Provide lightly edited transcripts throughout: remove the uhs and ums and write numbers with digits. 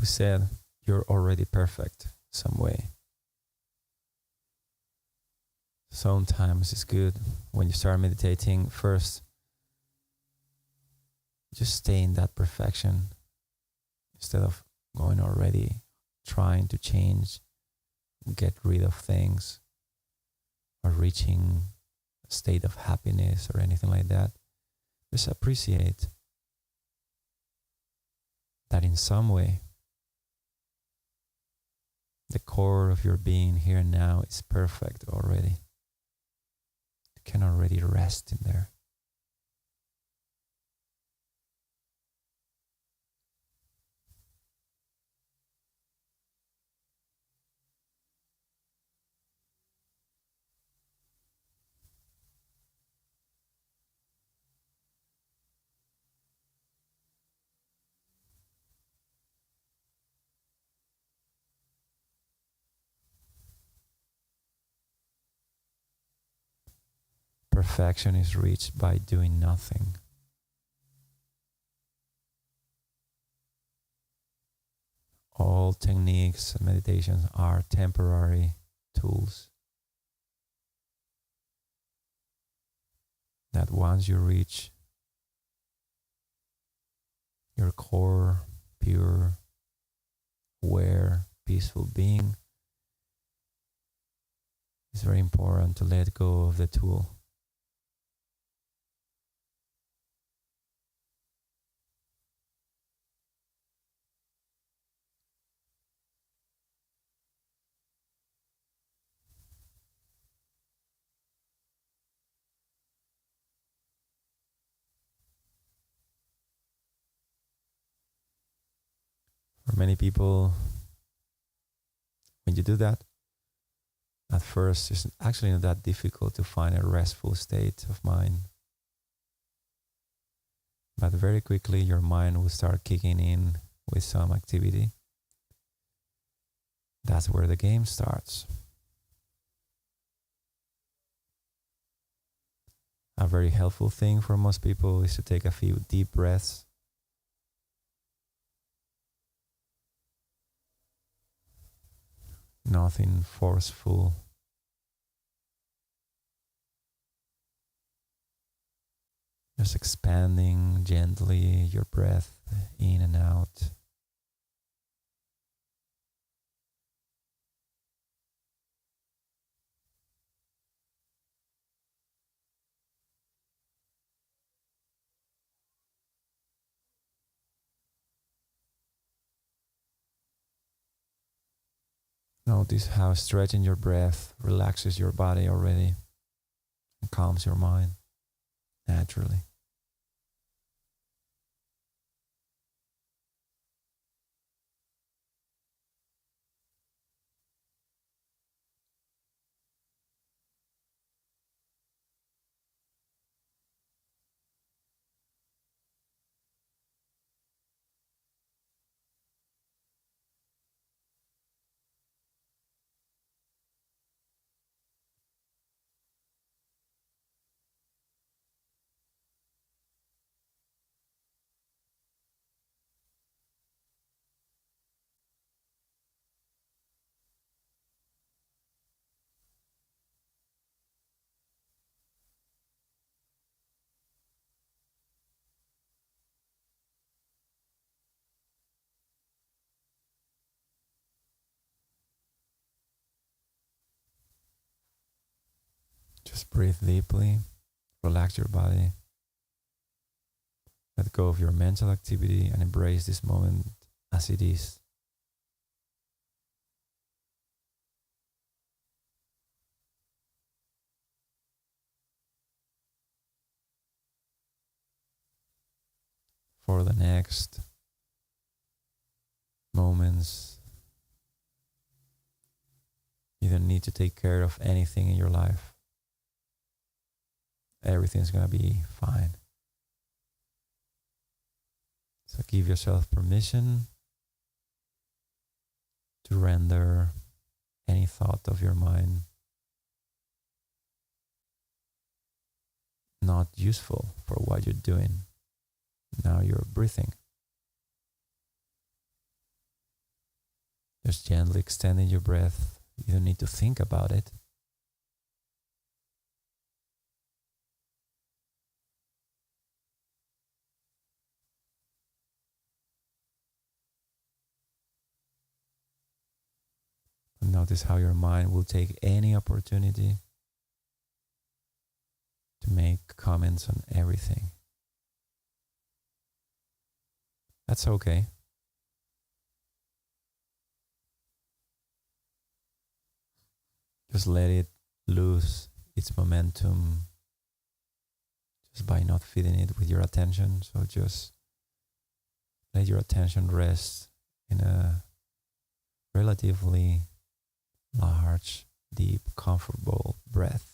we said, you're already perfect some way. Sometimes it's good when you start meditating, first, just stay in that perfection instead of going already trying to change, get rid of things, or reaching a state of happiness or anything like that. Just appreciate that in some way the core of your being here and now is perfect already. You can already rest in there. Perfection is reached by doing nothing. All techniques and meditations are temporary tools that once you reach your core, pure, aware, peaceful being, it's very important to let go of the tool. For many people, when you do that, at first it's actually not that difficult to find a restful state of mind. But very quickly your mind will start kicking in with some activity. That's where the game starts. A very helpful thing for most people is to take a few deep breaths. Nothing forceful. Just expanding gently your breath in and out. Notice how stretching your breath relaxes your body already and calms your mind naturally. Just breathe deeply, relax your body, let go of your mental activity and embrace this moment as it is. For the next moments, you don't need to take care of anything in your life. Everything's gonna be fine. So give yourself permission to render any thought of your mind not useful for what you're doing. Now you're breathing. Just gently extending your breath. You don't need to think about it. And notice how your mind will take any opportunity to make comments on everything. That's okay. Just let it lose its momentum just by not feeding it with your attention. So just let your attention rest in a relatively large, deep, comfortable breath.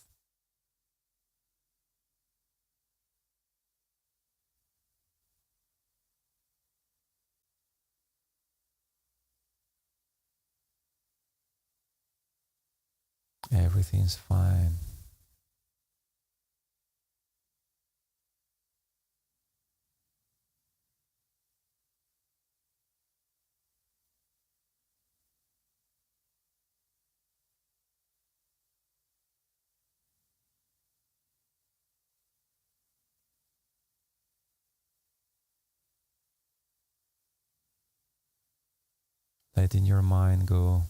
Everything's fine. Letting your mind go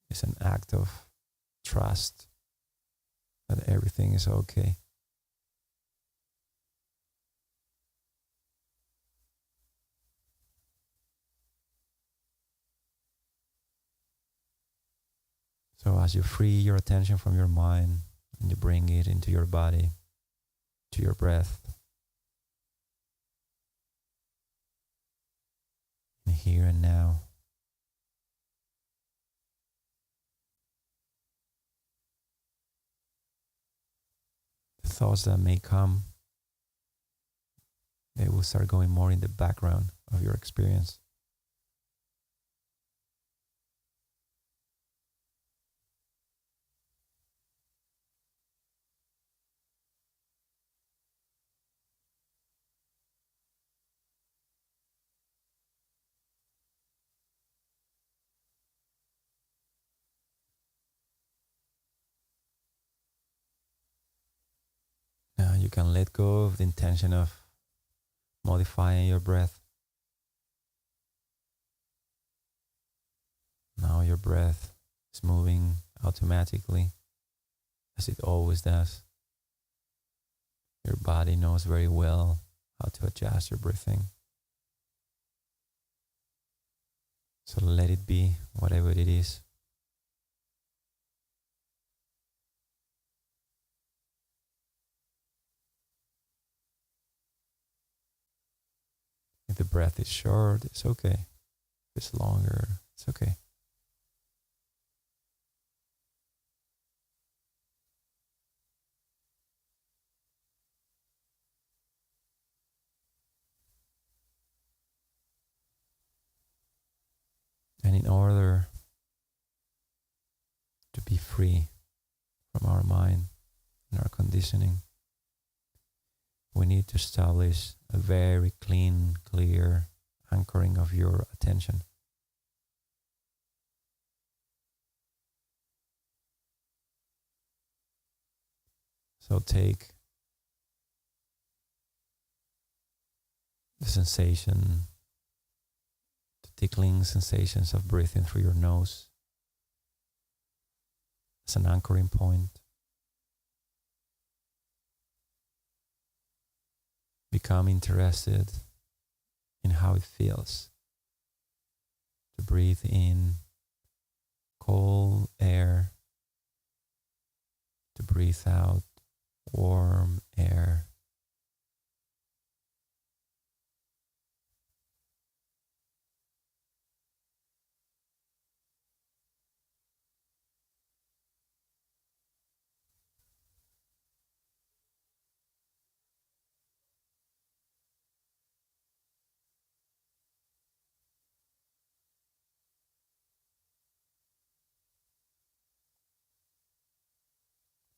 is an act of trust that everything is okay. So as you free your attention from your mind and you bring it into your body, to your breath, in here and now, the thoughts that may come, they will start going more in the background of your experience. Now you can let go of the intention of modifying your breath. Now your breath is moving automatically, as it always does. Your body knows very well how to adjust your breathing. So let it be, whatever it is. If the breath is short, it's okay. If it's longer, it's okay. And in order to be free from our mind and our conditioning, we need to establish a very clean, clear anchoring of your attention. So take the sensation, the tickling sensations of breathing through your nose as an anchoring point. Become interested in how it feels to breathe in cold air, to breathe out warm air.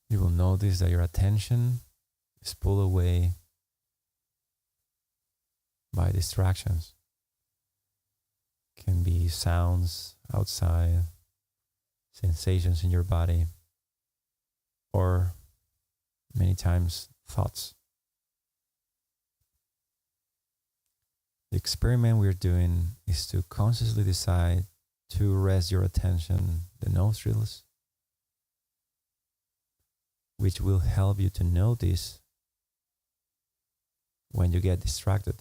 You will notice that your attention is pulled away by distractions. Can be sounds outside, sensations in your body, or many times thoughts. The experiment we're doing is to consciously decide to rest your attention the nostrils, which will help you to notice when you get distracted.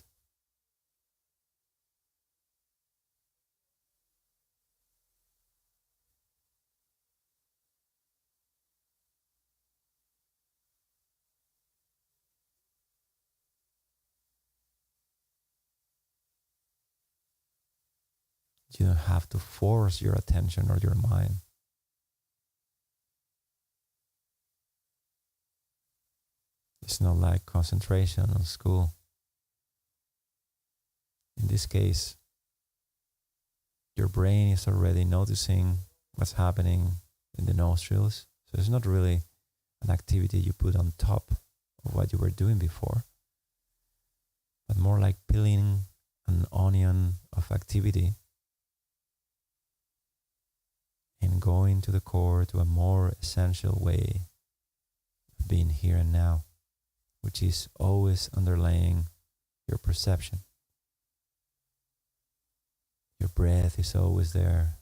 You don't have to force your attention or your mind. It's not like concentration on school. In this case, your brain is already noticing what's happening in the nostrils. So it's not really an activity you put on top of what you were doing before, but more like peeling an onion of activity and going to the core, to a more essential way of being here and now, which is always underlying your perception. Your breath is always there.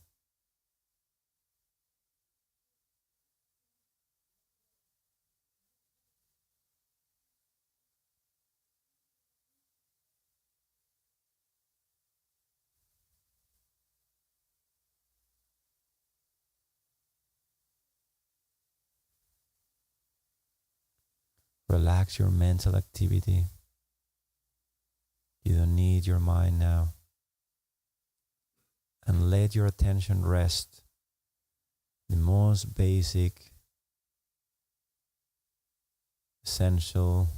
Relax your mental activity. You don't need your mind now. And let your attention rest. The most basic, essential,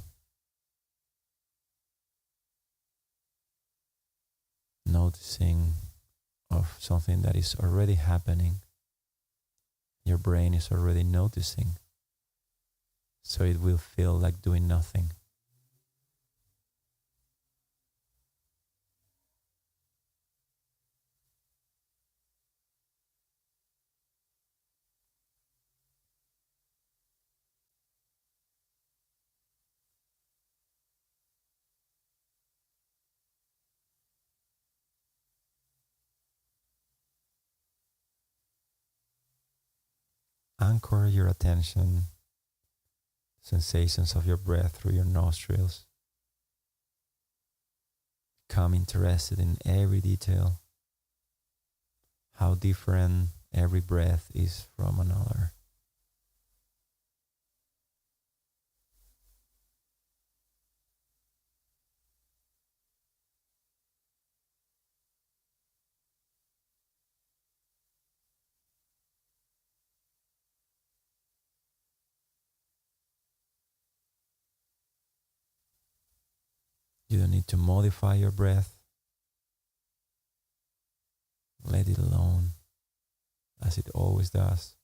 noticing of something that is already happening. Your brain is already noticing. So it will feel like doing nothing. Anchor your attention, sensations of your breath through your nostrils. Become interested in every detail, how different every breath is from another. You don't need to modify your breath. Let it alone, as it always does.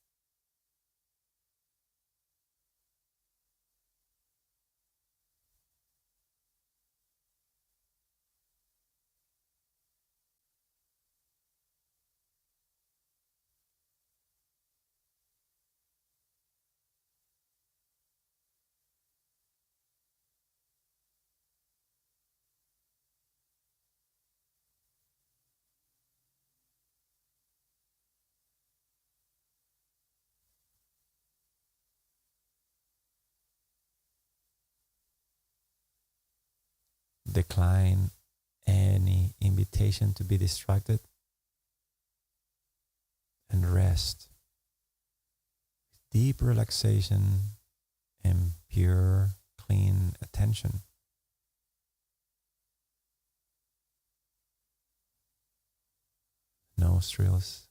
Decline any invitation to be distracted and rest. Deep relaxation and pure, clean attention. Nostrils.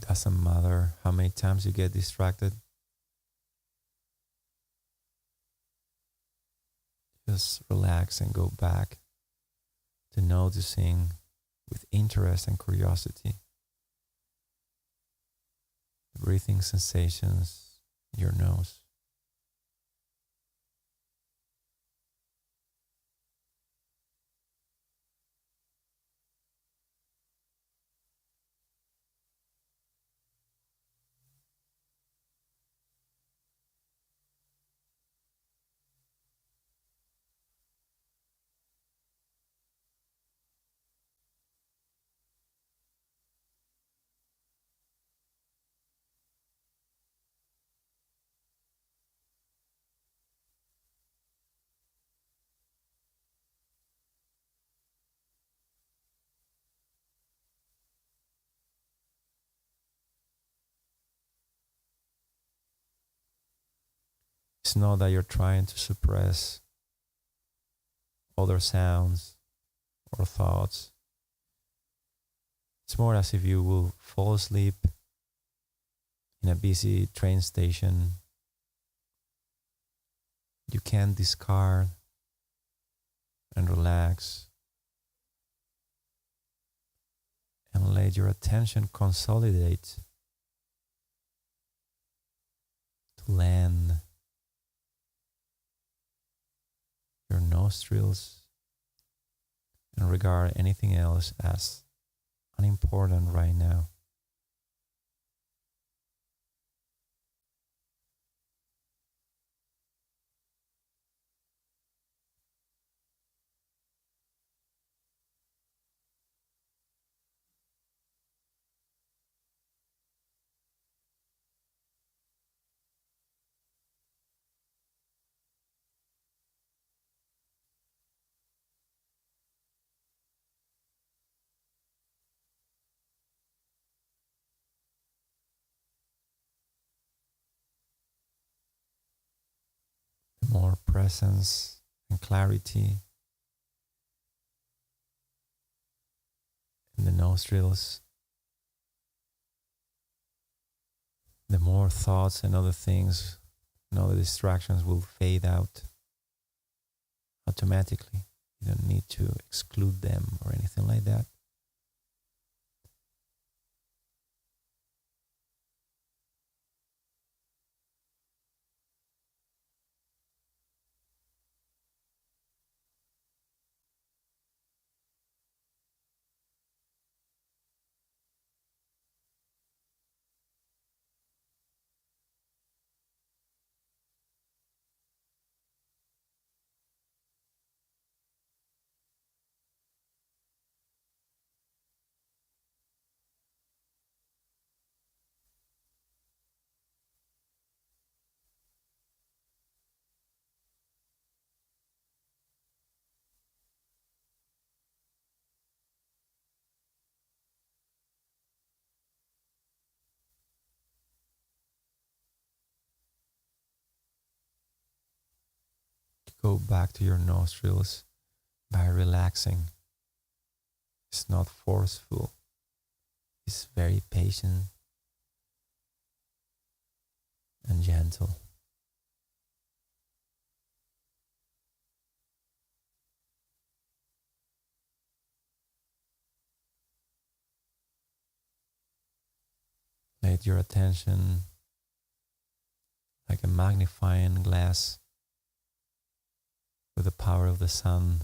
Doesn't matter how many times you get distracted, just relax and go back to noticing with interest and curiosity the breathing sensations in your nose. It's not that you're trying to suppress other sounds or thoughts. It's more as if you will fall asleep in a busy train station. You can discard and relax and let your attention consolidate to land your nostrils and regard anything else as unimportant right now. More presence and clarity in the nostrils, the more thoughts and other things and other distractions will fade out automatically. You don't need to exclude them or anything like that. Go back to your nostrils by relaxing. It's not forceful. It's very patient and gentle. Let your attention, like a magnifying glass with the power of the sun,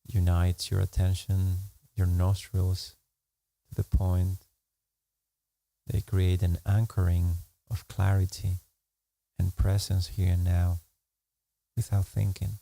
unite your attention, your nostrils, to the point they create an anchoring of clarity and presence here and now without thinking.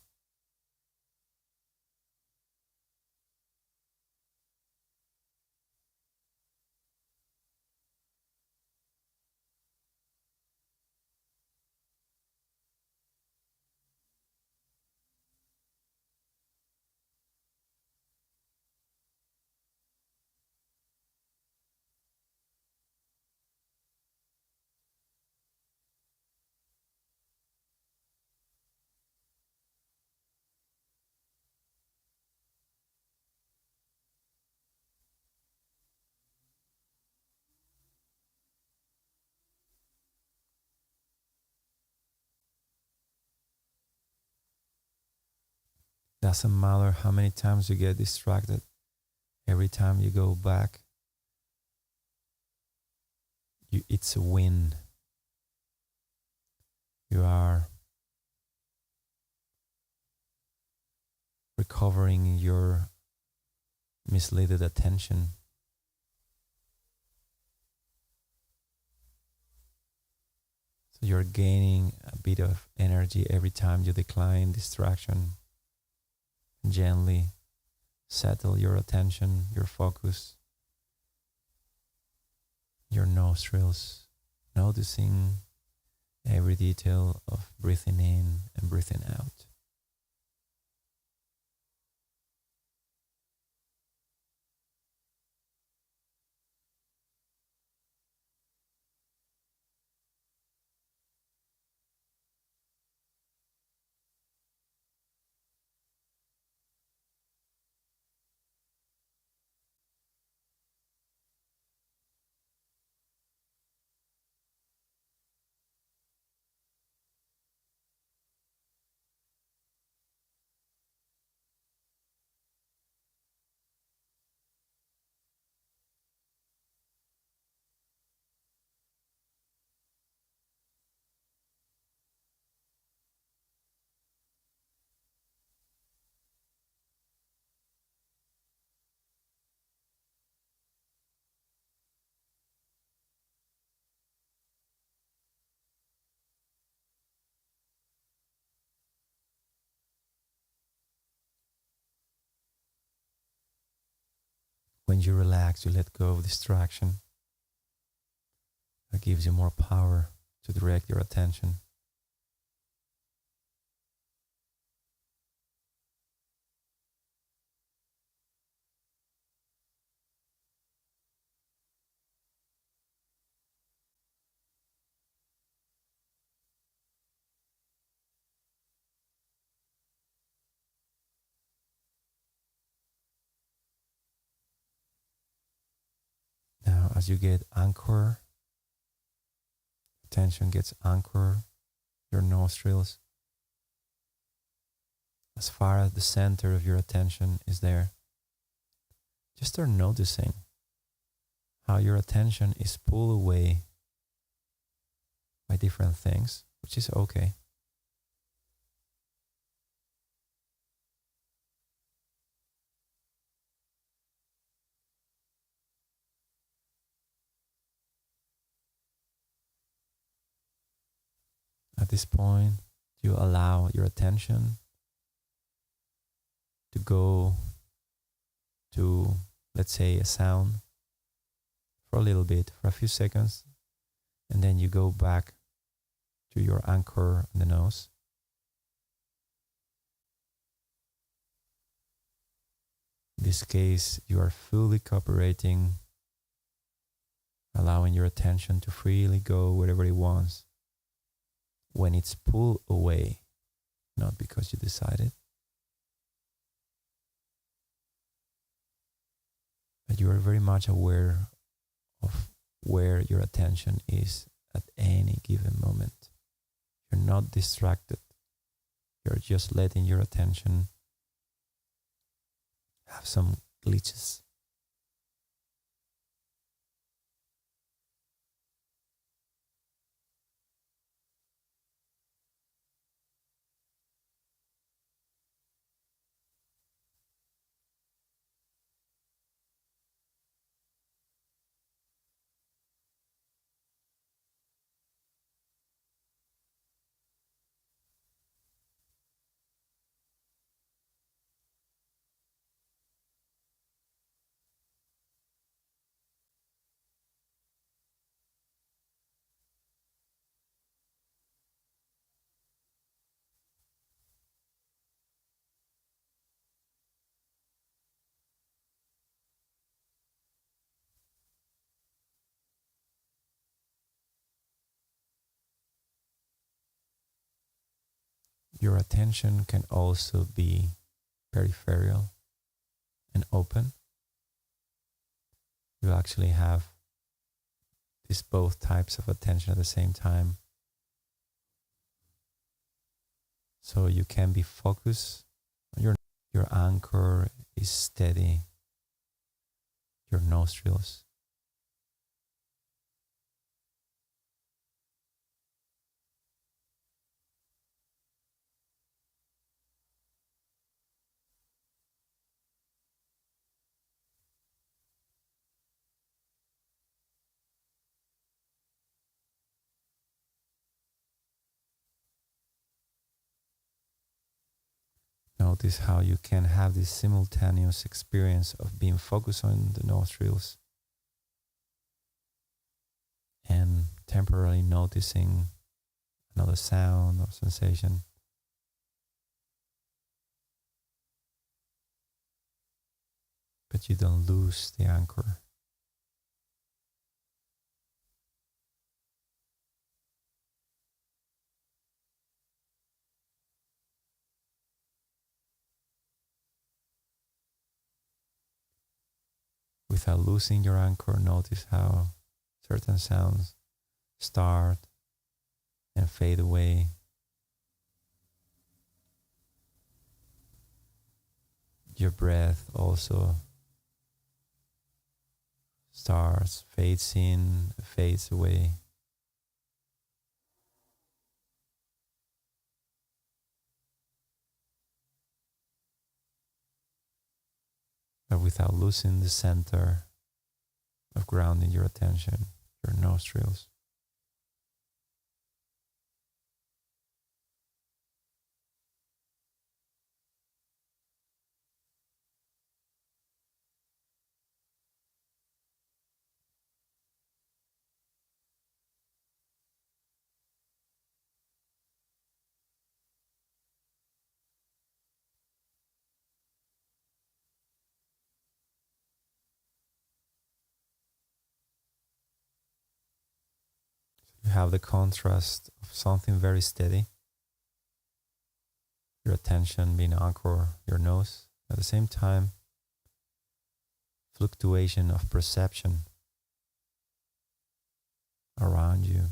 Doesn't matter how many times you get distracted, every time you go back, it's a win. You are recovering your misleaded attention. So you're gaining a bit of energy every time you decline distraction. Gently settle your attention, your focus, your nostrils, noticing every detail of breathing in and breathing out. When you relax, you let go of distraction. That gives you more power to direct your attention. Now, as you get anchored, attention gets anchored, your nostrils, as far as the center of your attention is there, just start noticing how your attention is pulled away by different things, which is okay. At this point, you allow your attention to go to, let's say, a sound for a little bit, for a few seconds, and then you go back to your anchor in the nose. In this case, you are fully cooperating, allowing your attention to freely go wherever it wants. When it's pulled away, not because you decided, but you are very much aware of where your attention is at any given moment. You're not distracted. You're just letting your attention have some glitches. Your attention can also be peripheral and open. You actually have these both types of attention at the same time. So you can be focused on your Your anchor is steady, your nostrils. Notice how you can have this simultaneous experience of being focused on the nostrils and temporarily noticing another sound or sensation. But you don't lose the anchor. Without losing your anchor, notice how certain sounds start and fade away. Your breath also starts, fades in, fades away. But without losing the center of grounding your attention, your nostrils. You have the contrast of something very steady, your attention being anchored, your nose. At the same time, fluctuation of perception around you.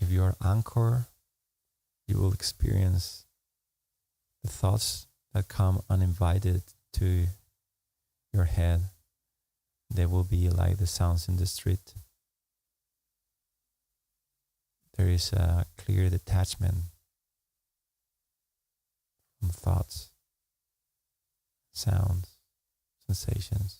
If you are anchored, you will experience the thoughts that come uninvited to your head. They will be like the sounds in the street. There is a clear detachment from thoughts, sounds, sensations.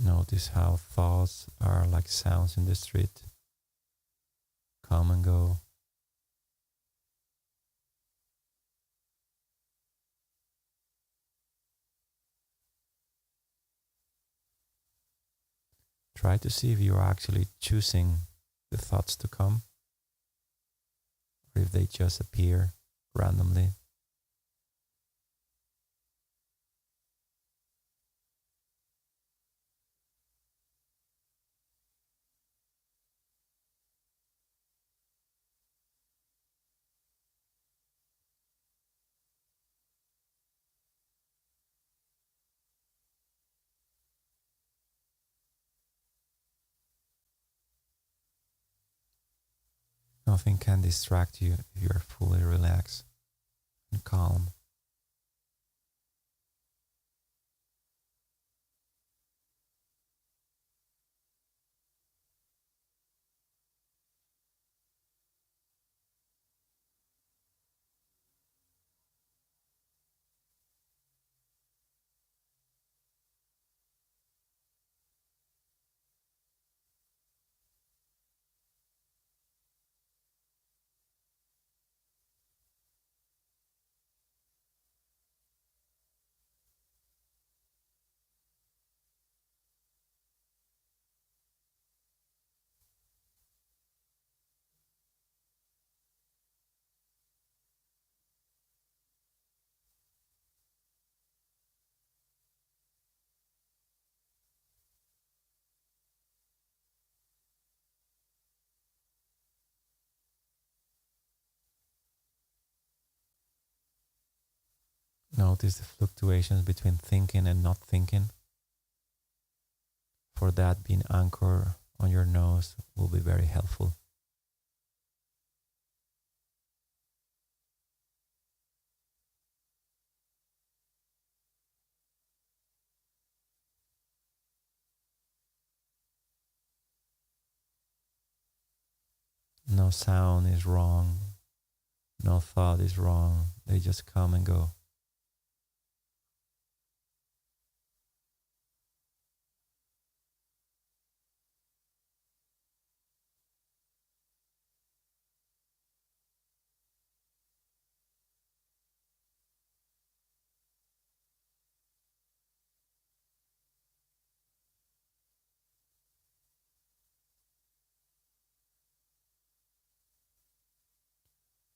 Notice how thoughts are like sounds in the street, come and go. Try to see if you're actually choosing the thoughts to come, or if they just appear randomly. Nothing can distract you if you are fully relaxed and calm. Notice the fluctuations between thinking and not thinking. For that, being anchored on your nose will be very helpful. No sound is wrong. No thought is wrong. They just come and go.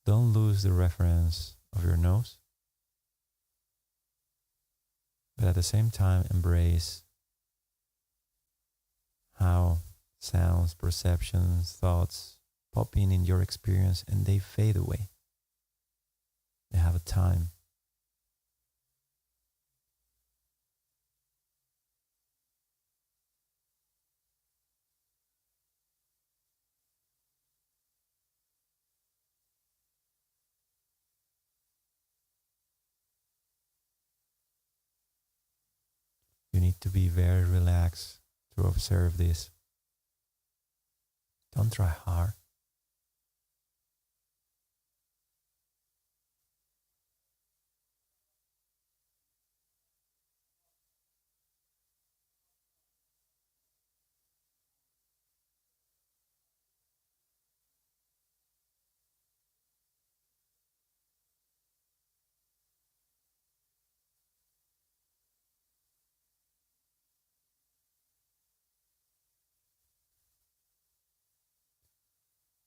Don't lose the reference of your nose, but at the same time embrace how sounds, perceptions, thoughts pop in your experience and they fade away. They have a time. You need to be very relaxed to observe this. Don't try hard.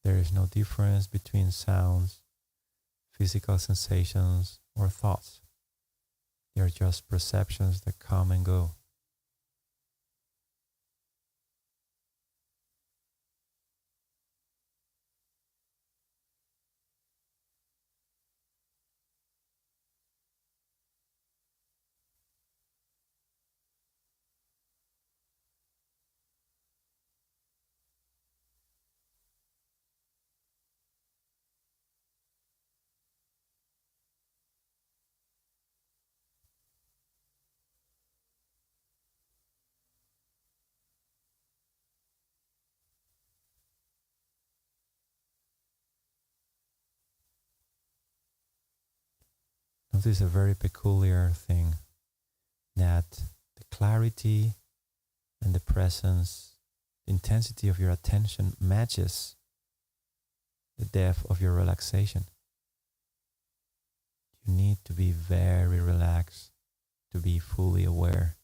There is no difference between sounds, physical sensations, or thoughts. They are just perceptions that come and go. Notice a very peculiar thing, that the clarity and the presence, the intensity of your attention matches the depth of your relaxation. You need to be very relaxed to be fully aware.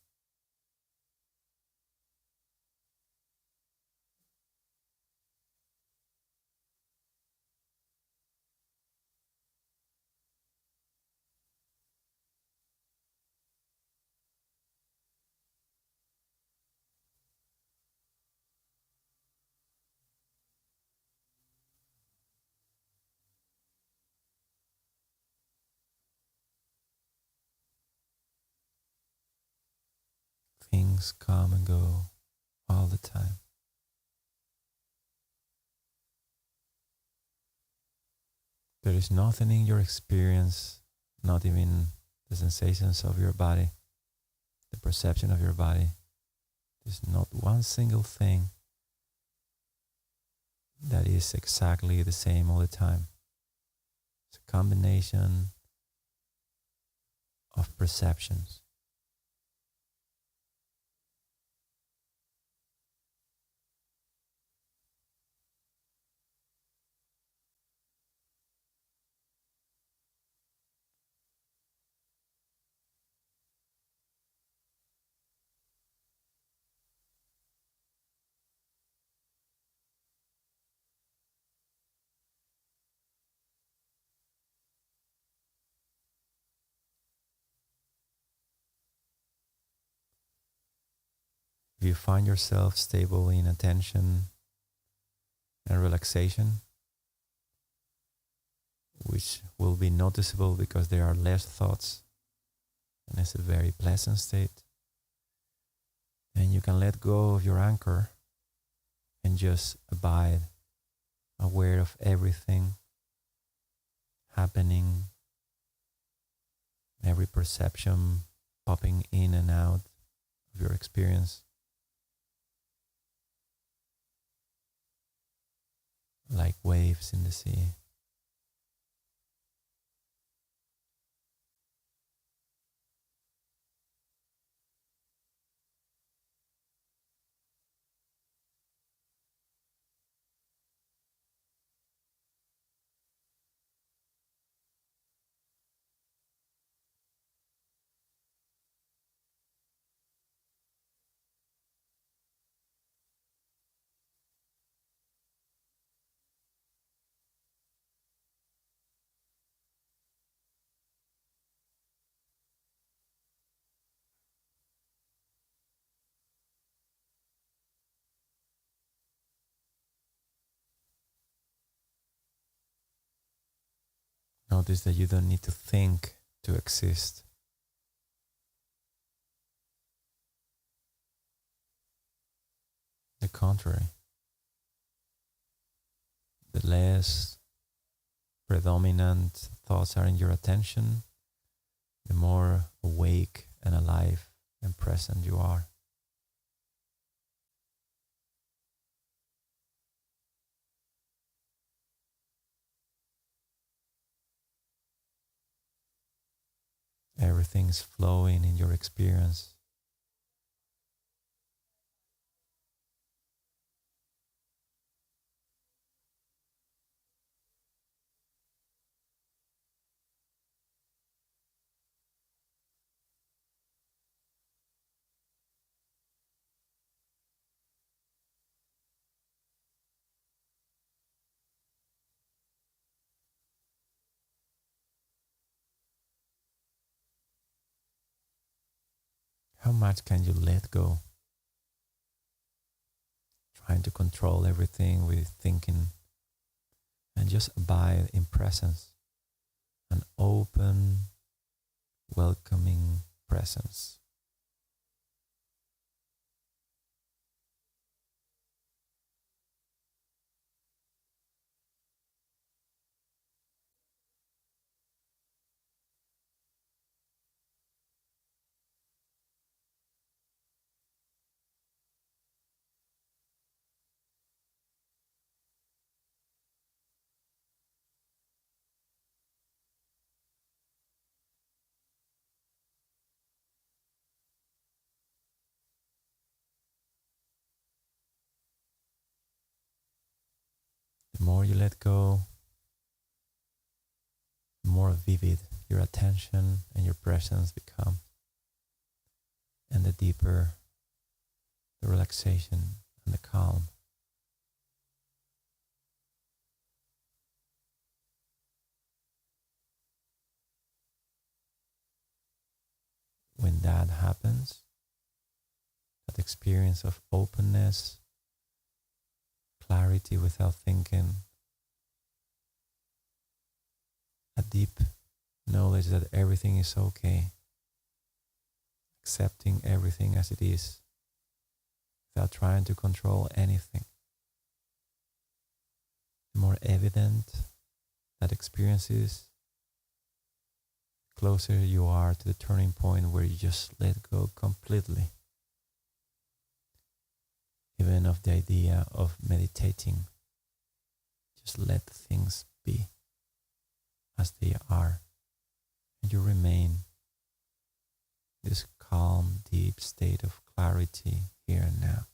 Things come and go all the time. There is nothing in your experience, not even the sensations of your body, the perception of your body. There's not one single thing that is exactly the same all the time. It's a combination of perceptions. If you find yourself stable in attention and relaxation, which will be noticeable because there are less thoughts, It's a very pleasant state. And you can let go of your anchor and just abide, aware of everything happening, every perception popping in and out of your experience, like waves in the sea. Notice that you don't need to think to exist. The contrary, the less predominant thoughts are in your attention, the more awake and alive and present you are. Everything's flowing in your experience. How much can you let go? Trying to control everything with thinking, and just abide in presence, an open, welcoming presence. The more you let go, the more vivid your attention and your presence become, and the deeper the relaxation and the calm. When that happens, that experience of openness, clarity without thinking, a deep knowledge that everything is okay, accepting everything as it is, without trying to control anything. The more evident that experience is, the closer you are to the turning point where you just let go completely, even of the idea of meditating. Just let things be as they are, and you remain this calm, deep state of clarity here and now.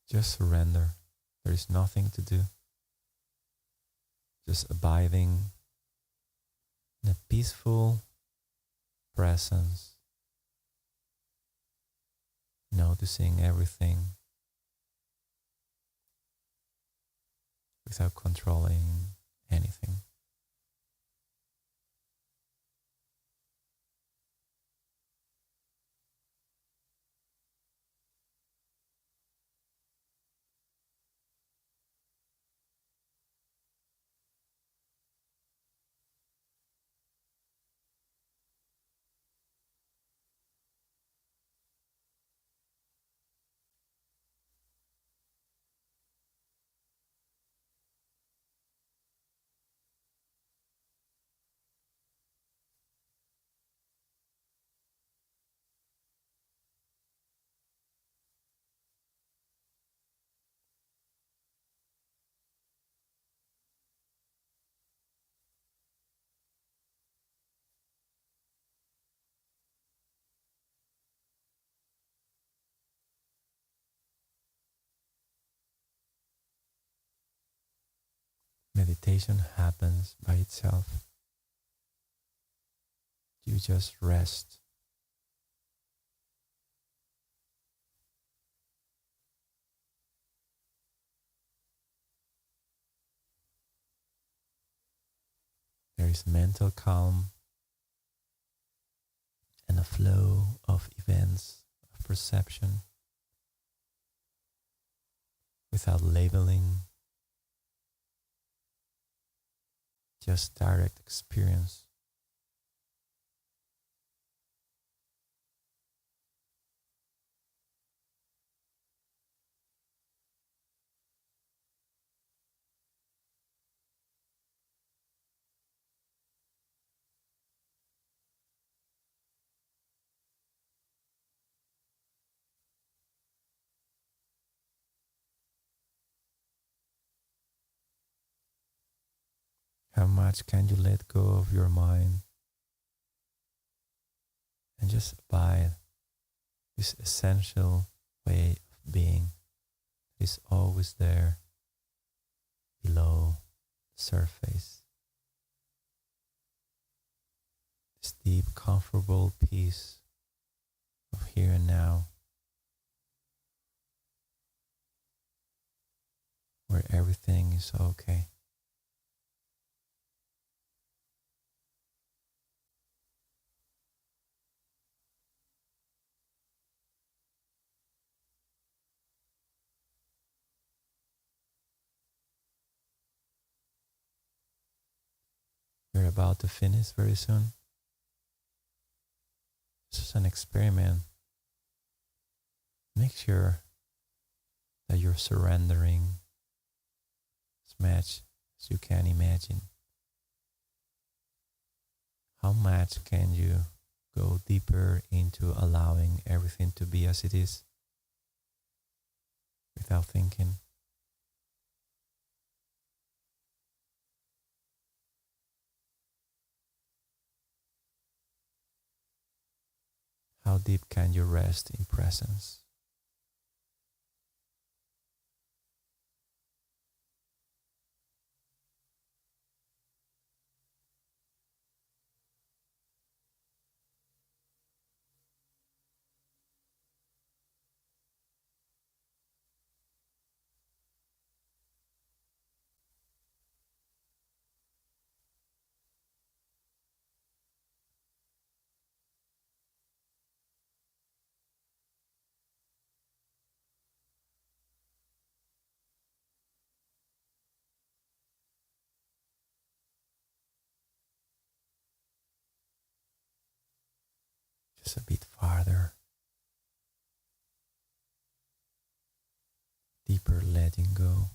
Just surrender. There is nothing to do. Just abiding in a peaceful presence, noticing everything without controlling anything. Meditation happens by itself. You just rest. There is mental calm and a flow of events, of perception, without labeling, just direct experience. How much can you let go of your mind and just abide this essential way of being is always there below the surface. This deep, comfortable peace of here and now, where everything is okay. You're about to finish very soon. This is an experiment. Make sure that you're surrendering as much as you can imagine. How much can you go deeper into allowing everything to be as it is without thinking? How deep can you rest in presence? Just a bit farther, deeper letting go.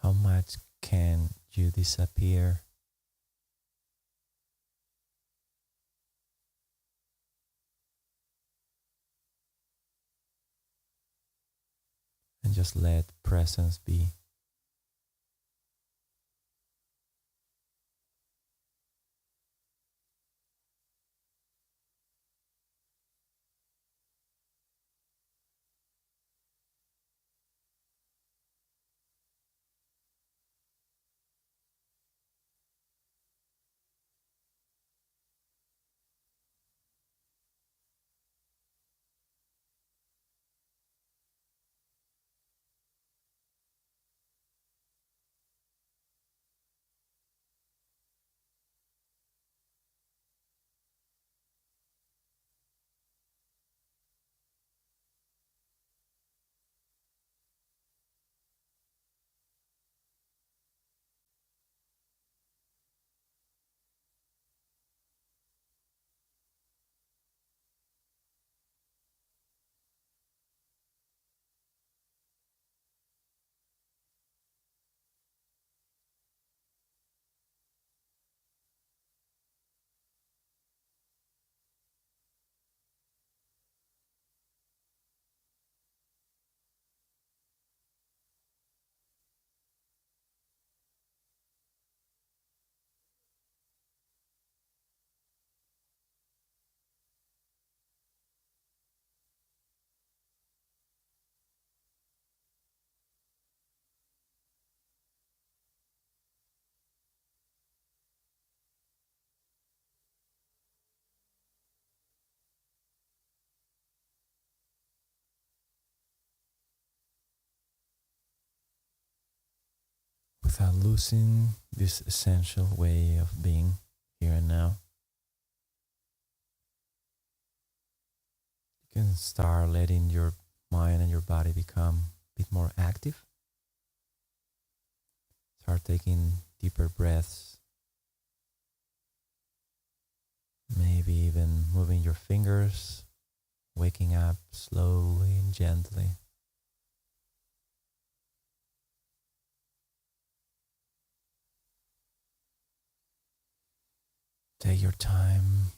how much can you disappear and just let presence be. Without losing this essential way of being here and now, you can start letting your mind and your body become a bit more active. Start taking deeper breaths, maybe even moving your fingers, waking up slowly and gently. Take your time.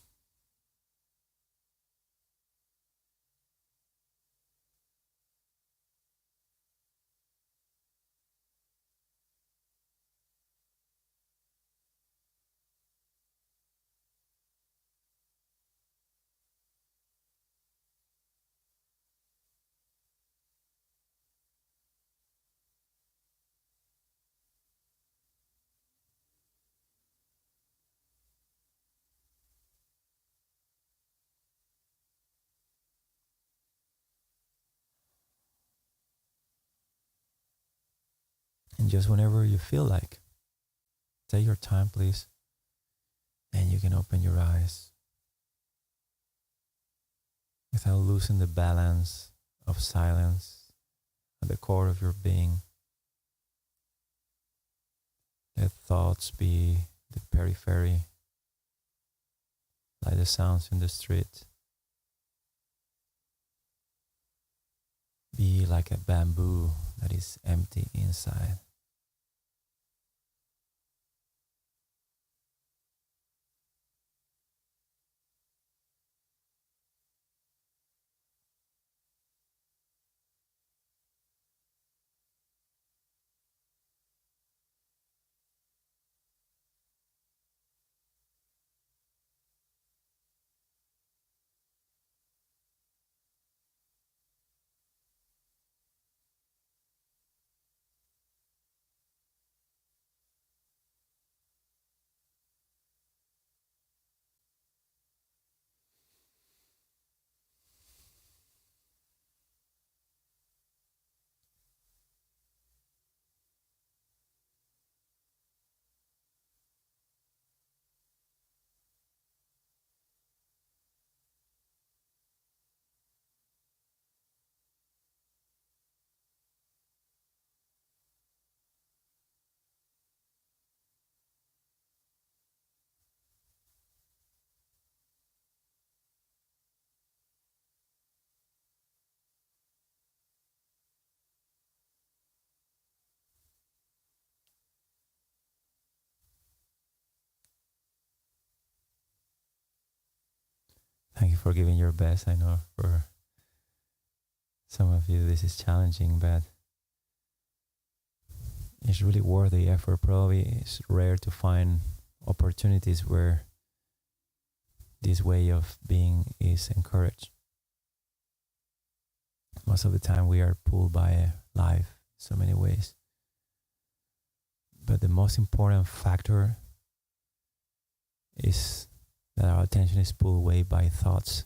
And just whenever you feel like, take your time, please. And you can open your eyes without losing the balance of silence at the core of your being. Let thoughts be the periphery, like the sounds in the street. Be like a bamboo that is empty inside. for giving your best. I know for some of you this is challenging, but it's really worth the effort. Probably it's rare to find opportunities where this way of being is encouraged. Most of the time we are pulled by life so many ways. But the most important factor is that our attention is pulled away by thoughts.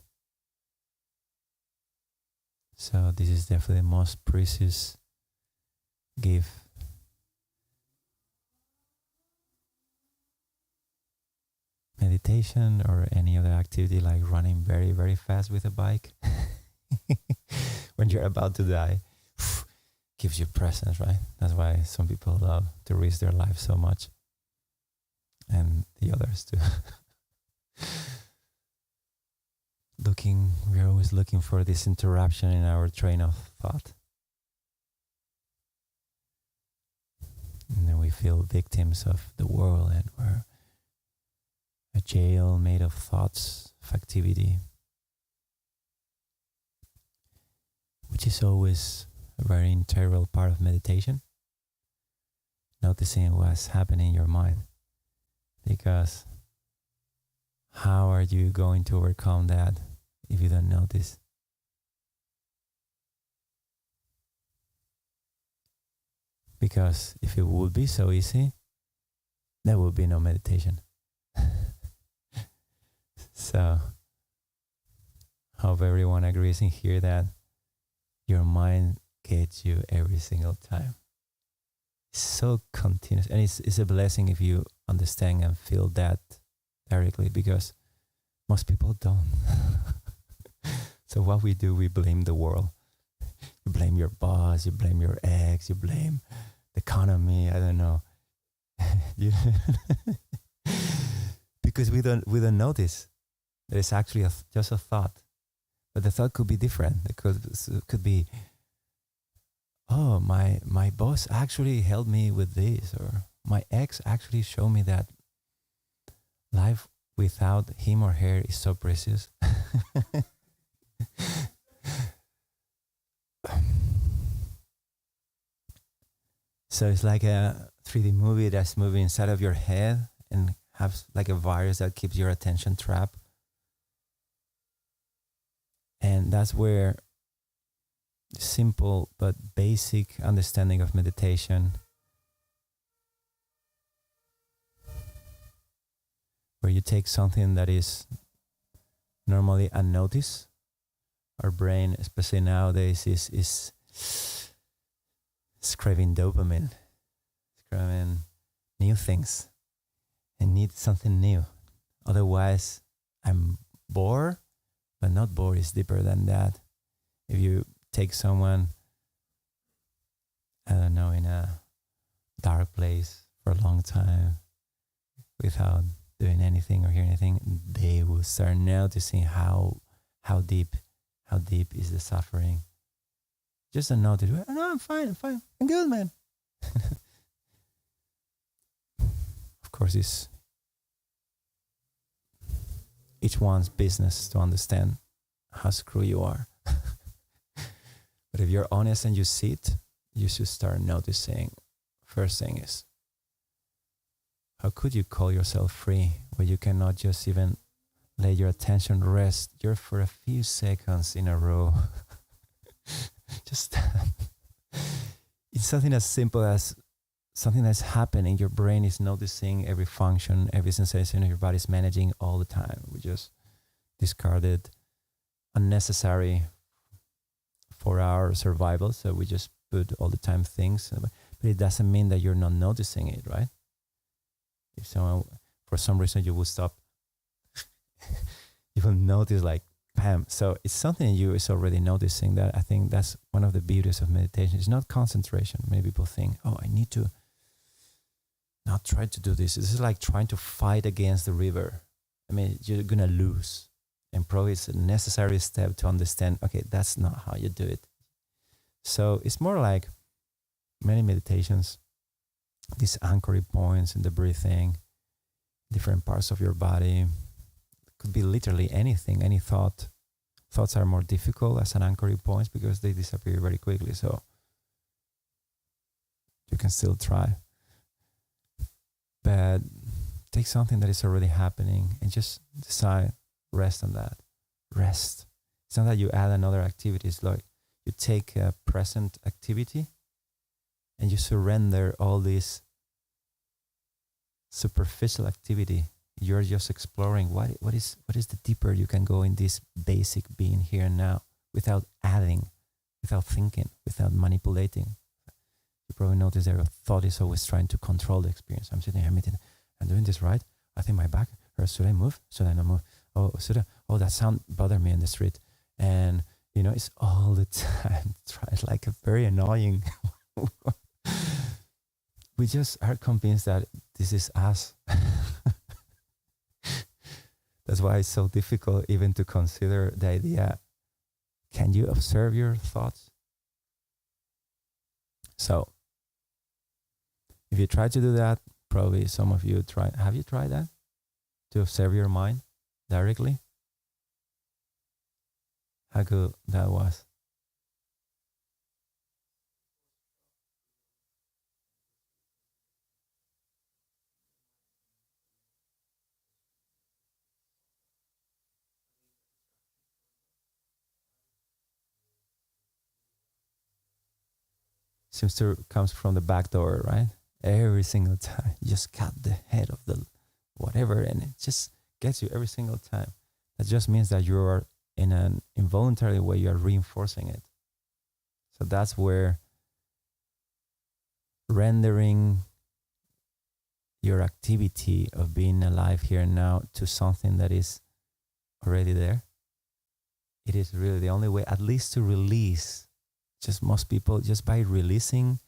So this is definitely the most precious gift. Meditation or any other activity like running very, very fast with a bike when you're about to die gives you presence, right? That's why some people love to risk their life so much, and the others too. We're always looking for this interruption in our train of thought, and then we feel victims of the world, and we're a jail made of thoughts, of activity, which is always a very integral part of meditation, noticing what's happening in your mind. Because how are you going to overcome that if you don't notice? Because if it would be so easy, there would be no meditation. So, hope everyone agrees in here that your mind gets you every single time. It's so continuous, and it's a blessing if you understand and feel that directly, because most people don't. So what we do, we blame the world. You blame your boss, you blame your ex, you blame the economy, I don't know. Because we don't notice that it's actually just a thought. But the thought could be different. It could be, oh, my boss actually helped me with this, or my ex actually showed me that life without him or her is so precious. So it's like a 3D movie that's moving inside of your head and has like a virus that keeps your attention trapped. And that's where simple but basic understanding of meditation, where you take something that is normally unnoticed. Our brain, especially nowadays, is craving dopamine, it's craving new things, and needs something new. Otherwise, I'm bored. But not bored, is deeper than that. If you take someone, I don't know, in a dark place for a long time without doing anything or hearing anything, they will start noticing how deep is the suffering. Just a notice, no, I'm fine, I'm good, man. Of course, it's each one's business to understand how screwed you are. But if you're honest and you see it, you should start noticing. First thing is, how could you call yourself free where you cannot just even let your attention rest just for a few seconds in a row? Just it's something as simple as something that's happening. Your brain is noticing every function, every sensation your body's managing all the time. We just discarded unnecessary for our survival, so we just put all the time things. But it doesn't mean that you're not noticing it, right? If someone, for some reason, you will stop, you will notice like, bam. So it's something you is already noticing. That I think that's one of the beauties of meditation. It's not concentration. Many people think, oh, I need to not try to do this. This is like trying to fight against the river. I mean, you're going to lose. And probably it's a necessary step to understand, okay, that's not how you do it. So it's more like many meditations, these anchoring points in the breathing, different parts of your body. could be literally anything, any thought. Thoughts are more difficult as an anchoring point because they disappear very quickly. So you can still try. But take something that is already happening and just decide, rest on that. Rest. It's not that you add another activity. It's like you take a present activity and you surrender all this superficial activity. You're just exploring what is the deeper you can go in this basic being here and now without adding, without thinking, without manipulating. You probably notice that your thought is always trying to control the experience. I'm sitting here, I'm doing this right. I think my back hurts. Should I move? Should I not move? Oh, that sound bothered me in the street. And, it's all the time. It's like a very annoying. We just are convinced that this is us. That's why it's so difficult even to consider the idea, can you observe your thoughts? So, if you try to do that, probably some of you have you tried that? To observe your mind directly? How good that was. Seems to comes from the back door, right? Every single time. You just cut the head of the whatever and it just gets you every single time. That just means that you are in an involuntary way, you are reinforcing it. So that's where rendering your activity of being alive here and now to something that is already there. It is really the only way, at least to release. Just most people, just by releasing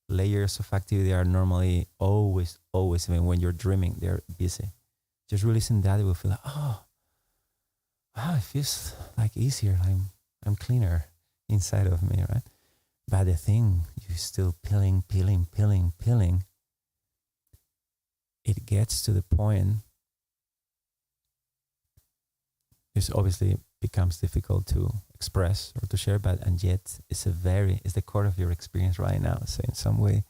layers of activity are normally always, even when you're dreaming, they're busy. Just releasing that, it will feel like, it feels like easier. I'm cleaner inside of me, right? But the thing, you're still peeling. It gets to the point, it obviously becomes difficult to express or to share, and yet it's the core of your experience right now. So in some way,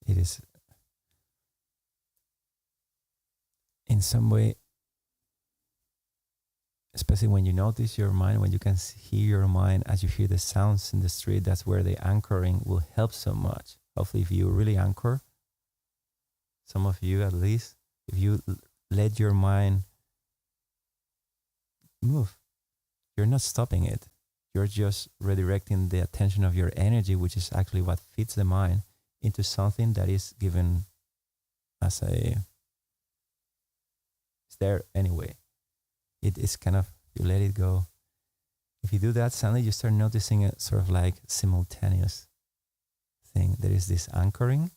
it is, especially when you notice your mind, when you can hear your mind as you hear the sounds in the street, that's where the anchoring will help so much. Hopefully, if you really anchor, some of you at least, if you let your mind move, you're not stopping it. You're just redirecting the attention of your energy, which is actually what feeds the mind, into something that is given as it's there anyway. It is kind of, you let it go. If you do that, suddenly you start noticing a sort of like simultaneous thing. There is this anchoring.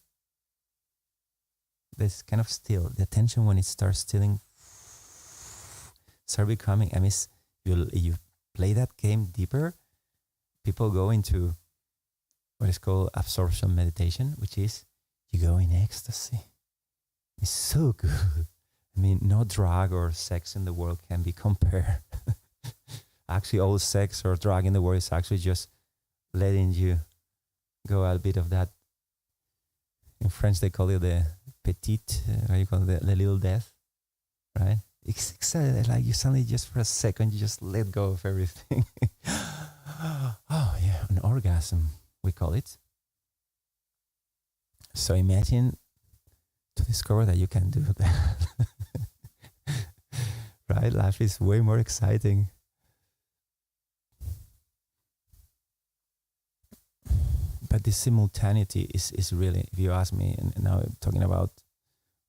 That's kind of still. The attention, when it starts stilling, start becoming, you play that game deeper, people go into what is called absorption meditation, which is you go in ecstasy. It's so good. No drug or sex in the world can be compared. Actually, all sex or drug in the world is actually just letting you go a bit of that. In French, they call it the petite, the little death, right? It's exciting, like you suddenly just for a second, you just let go of everything. Oh yeah, an orgasm, we call it. So imagine to discover that you can do that. Right? Life is way more exciting. But this simultaneity is really, if you ask me, and now I'm talking about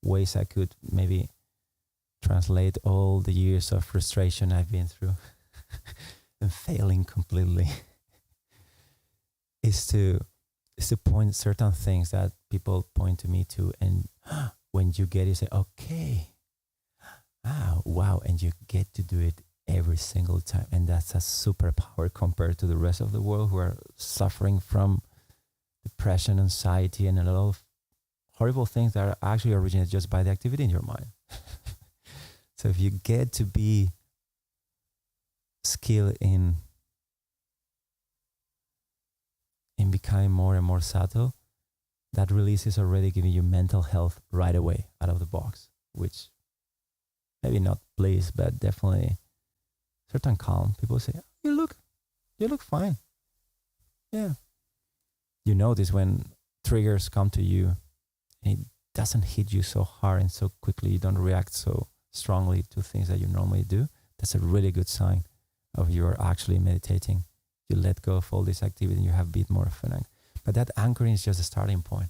ways I could maybe translate all the years of frustration I've been through and failing completely, is to point certain things that people point to me to, and when you get it, you say, okay, wow, and you get to do it every single time, and that's a superpower compared to the rest of the world who are suffering from depression, anxiety, and a lot of horrible things that are actually originated just by the activity in your mind. So if you get to be skilled in becoming more and more subtle, that release is already giving you mental health right away out of the box, which maybe not bliss, but definitely certain calm. People say, you look fine. Yeah. You notice when triggers come to you and it doesn't hit you so hard and so quickly, you don't react so strongly to things that you normally do. That's a really good sign of you're actually meditating. You let go of all this activity and you have a bit more of an anchor. But that anchoring is just a starting point.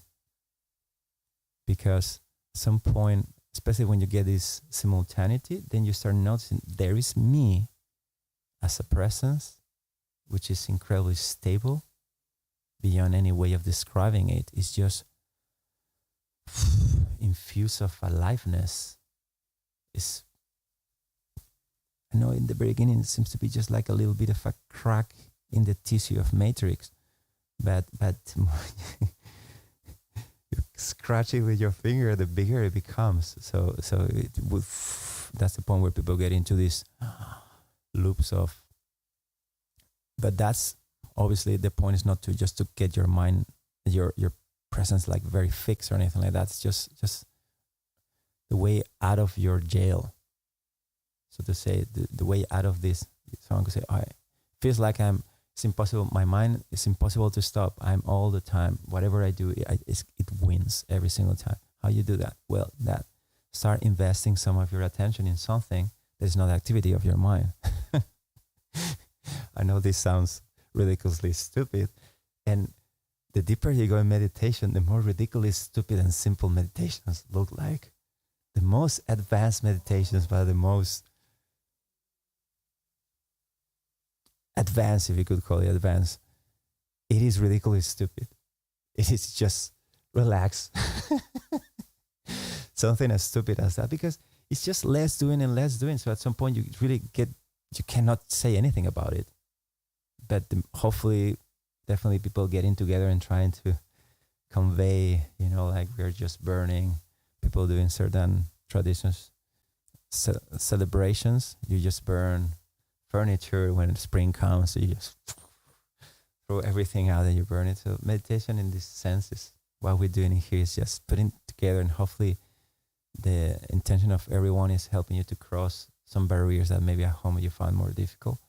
Because at some point, especially when you get this simultaneity, then you start noticing there is me as a presence, which is incredibly stable beyond any way of describing it. It's just infused of aliveness. I know in the beginning it seems to be just like a little bit of a crack in the tissue of matrix, but you scratch it with your finger, the bigger it becomes. So that's the point where people get into these loops of. But that's obviously the point is not to just to get your mind, your presence like very fixed or anything like that. It's just the way out of your jail, so to say, the way out of this. Someone could say, feels like it's impossible. My mind is impossible to stop. I'm all the time. Whatever I do, it wins every single time. How you do that? Well, start investing some of your attention in something that is not the activity of your mind. I know this sounds ridiculously stupid. And the deeper you go in meditation, the more ridiculously stupid and simple meditations look like. The most advanced meditations, but the most advanced, if you could call it advanced, it is ridiculously stupid. It is just relax. Something as stupid as that, because it's just less doing and less doing. So at some point you cannot say anything about it. But hopefully, definitely people getting together and trying to convey, like we're just burning, people doing certain traditions, celebrations, you just burn furniture. When spring comes, so you just throw everything out and you burn it. So meditation in this sense is what we're doing here is just putting together, and hopefully the intention of everyone is helping you to cross some barriers that maybe at home you find more difficult.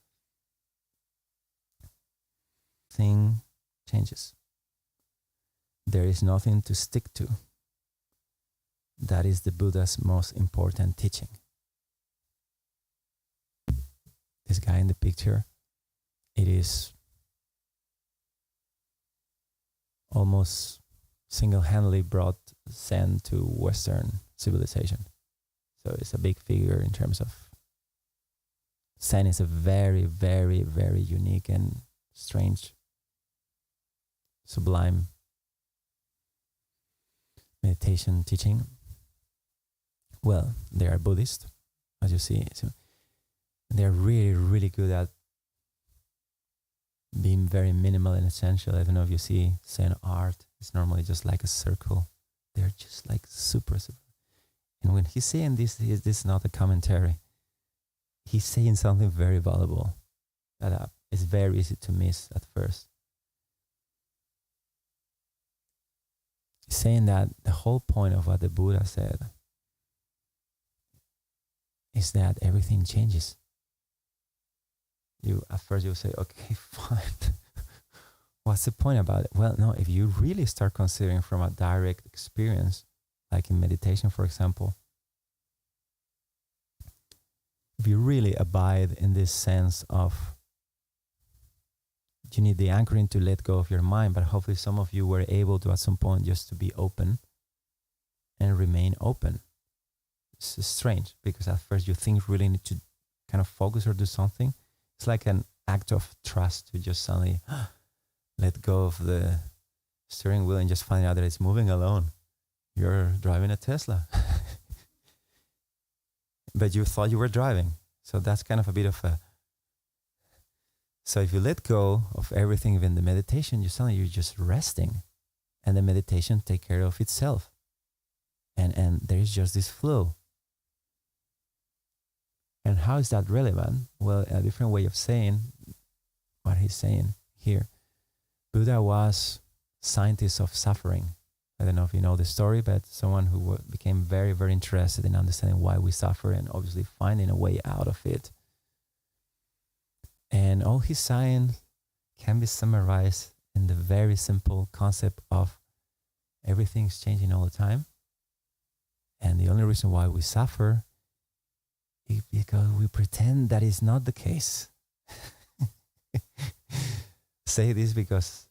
Thing changes. There is nothing to stick to. That is the Buddha's most important teaching. This guy in the picture, it is almost single-handedly brought Zen to Western civilization. So it's a big figure in terms of Zen is a very, very, very unique and strange, sublime meditation teaching. Well, they are Buddhist, as you see. So they're really, really good at being very minimal and essential. Even though if you see Zen art, it's normally just like a circle. They're just like super. And when he's saying this is not a commentary. He's saying something very valuable that is very easy to miss at first. He's saying that the whole point of what the Buddha said is that everything changes. At first you'll say, okay, fine. What's the point about it? Well, no, if you really start considering from a direct experience, like in meditation, for example, if you really abide in this sense of you need the anchoring to let go of your mind, but hopefully some of you were able to at some point just to be open and remain open. It's strange because at first you think really need to kind of focus or do something. It's like an act of trust to just suddenly let go of the steering wheel and just find out that it's moving alone. You're driving a Tesla. But you thought you were driving. So that's kind of a bit of a... So if you let go of everything, even the meditation, you're just resting. And the meditation take care of itself. And there is just this flow. how is that relevant? Well, a different way of saying what he's saying here. Buddha was scientist of suffering. I don't know if you know the story, but someone who became very, very interested in understanding why we suffer and obviously finding a way out of it. And all his science can be summarized in the very simple concept of everything's changing all the time. And the only reason why we suffer is because we pretend that is not the case. Say this because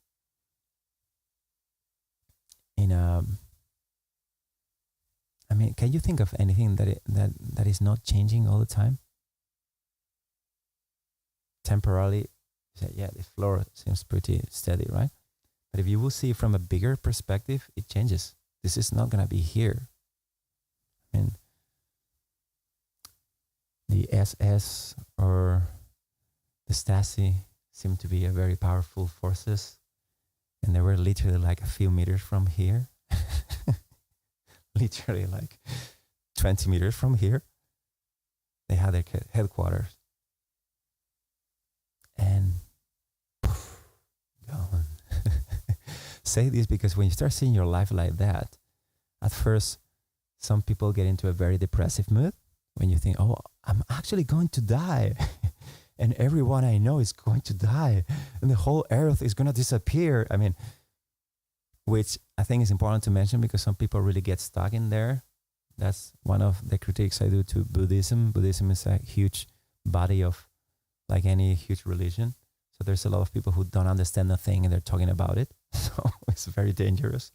can you think of anything that is not changing all the time? Temporarily, you say, yeah, the floor seems pretty steady, right? But if you will see from a bigger perspective, it changes. This is not going to be here. I mean, the SS or the Stasi seem to be a very powerful forces, and they were literally like a few meters from here. Literally like 20 meters from here. They had their headquarters. And gone. Say this because when you start seeing your life like that, at first, some people get into a very depressive mood when you think, oh, I'm actually going to die. And everyone I know is going to die. And the whole earth is going to disappear. I mean, which I think is important to mention because some people really get stuck in there. That's one of the critiques I do to Buddhism. Buddhism is a huge body of, like any huge religion. So there's a lot of people who don't understand the thing and they're talking about it. So it's very dangerous.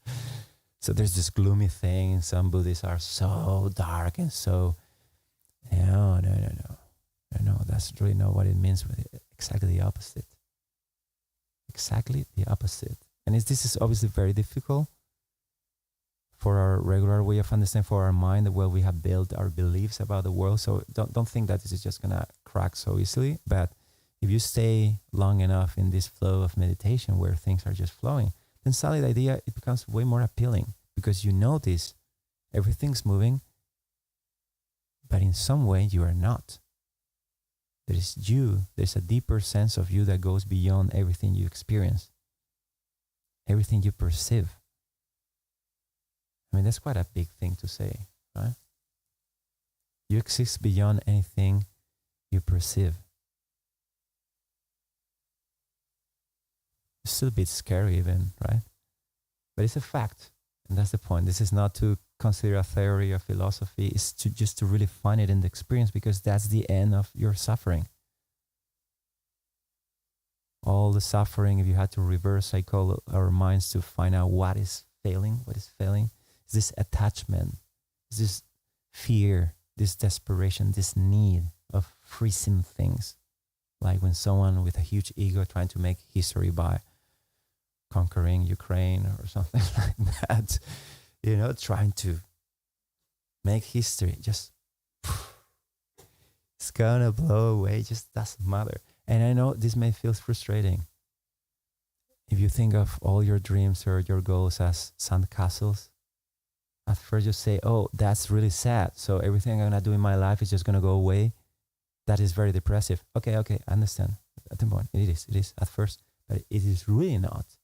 So there's this gloomy thing, and some Buddhists are so dark and so, no, that's really not what it means. Exactly the opposite. Exactly the opposite. And this is obviously very difficult for our regular way of understanding, for our mind, the way we have built our beliefs about the world. So don't think that this is just going to crack so easily. But if you stay long enough in this flow of meditation where things are just flowing, then suddenly the idea, it becomes way more appealing because you notice everything's moving, but in some way you are not. There's a deeper sense of you that goes beyond everything you experience, everything you perceive. I mean, that's quite a big thing to say, right? You exist beyond anything you perceive. It's still a bit scary even, right? But it's a fact, and that's the point. This is not to consider a theory or philosophy. It's just to really find it in the experience, because that's the end of your suffering. All the suffering, if you had to reverse cycle our minds to find out what is failing, is this attachment, is this fear, this desperation, this need of freezing things. Like when someone with a huge ego trying to make history by conquering Ukraine or something like that, trying to make history, just it's gonna blow away, just doesn't matter. And I know this may feel frustrating. If you think of all your dreams or your goals as sandcastles, at first you say, oh, that's really sad. So everything I'm going to do in my life is just going to go away. That is very depressive. Okay, I understand. At the point, it is at first. But it is really not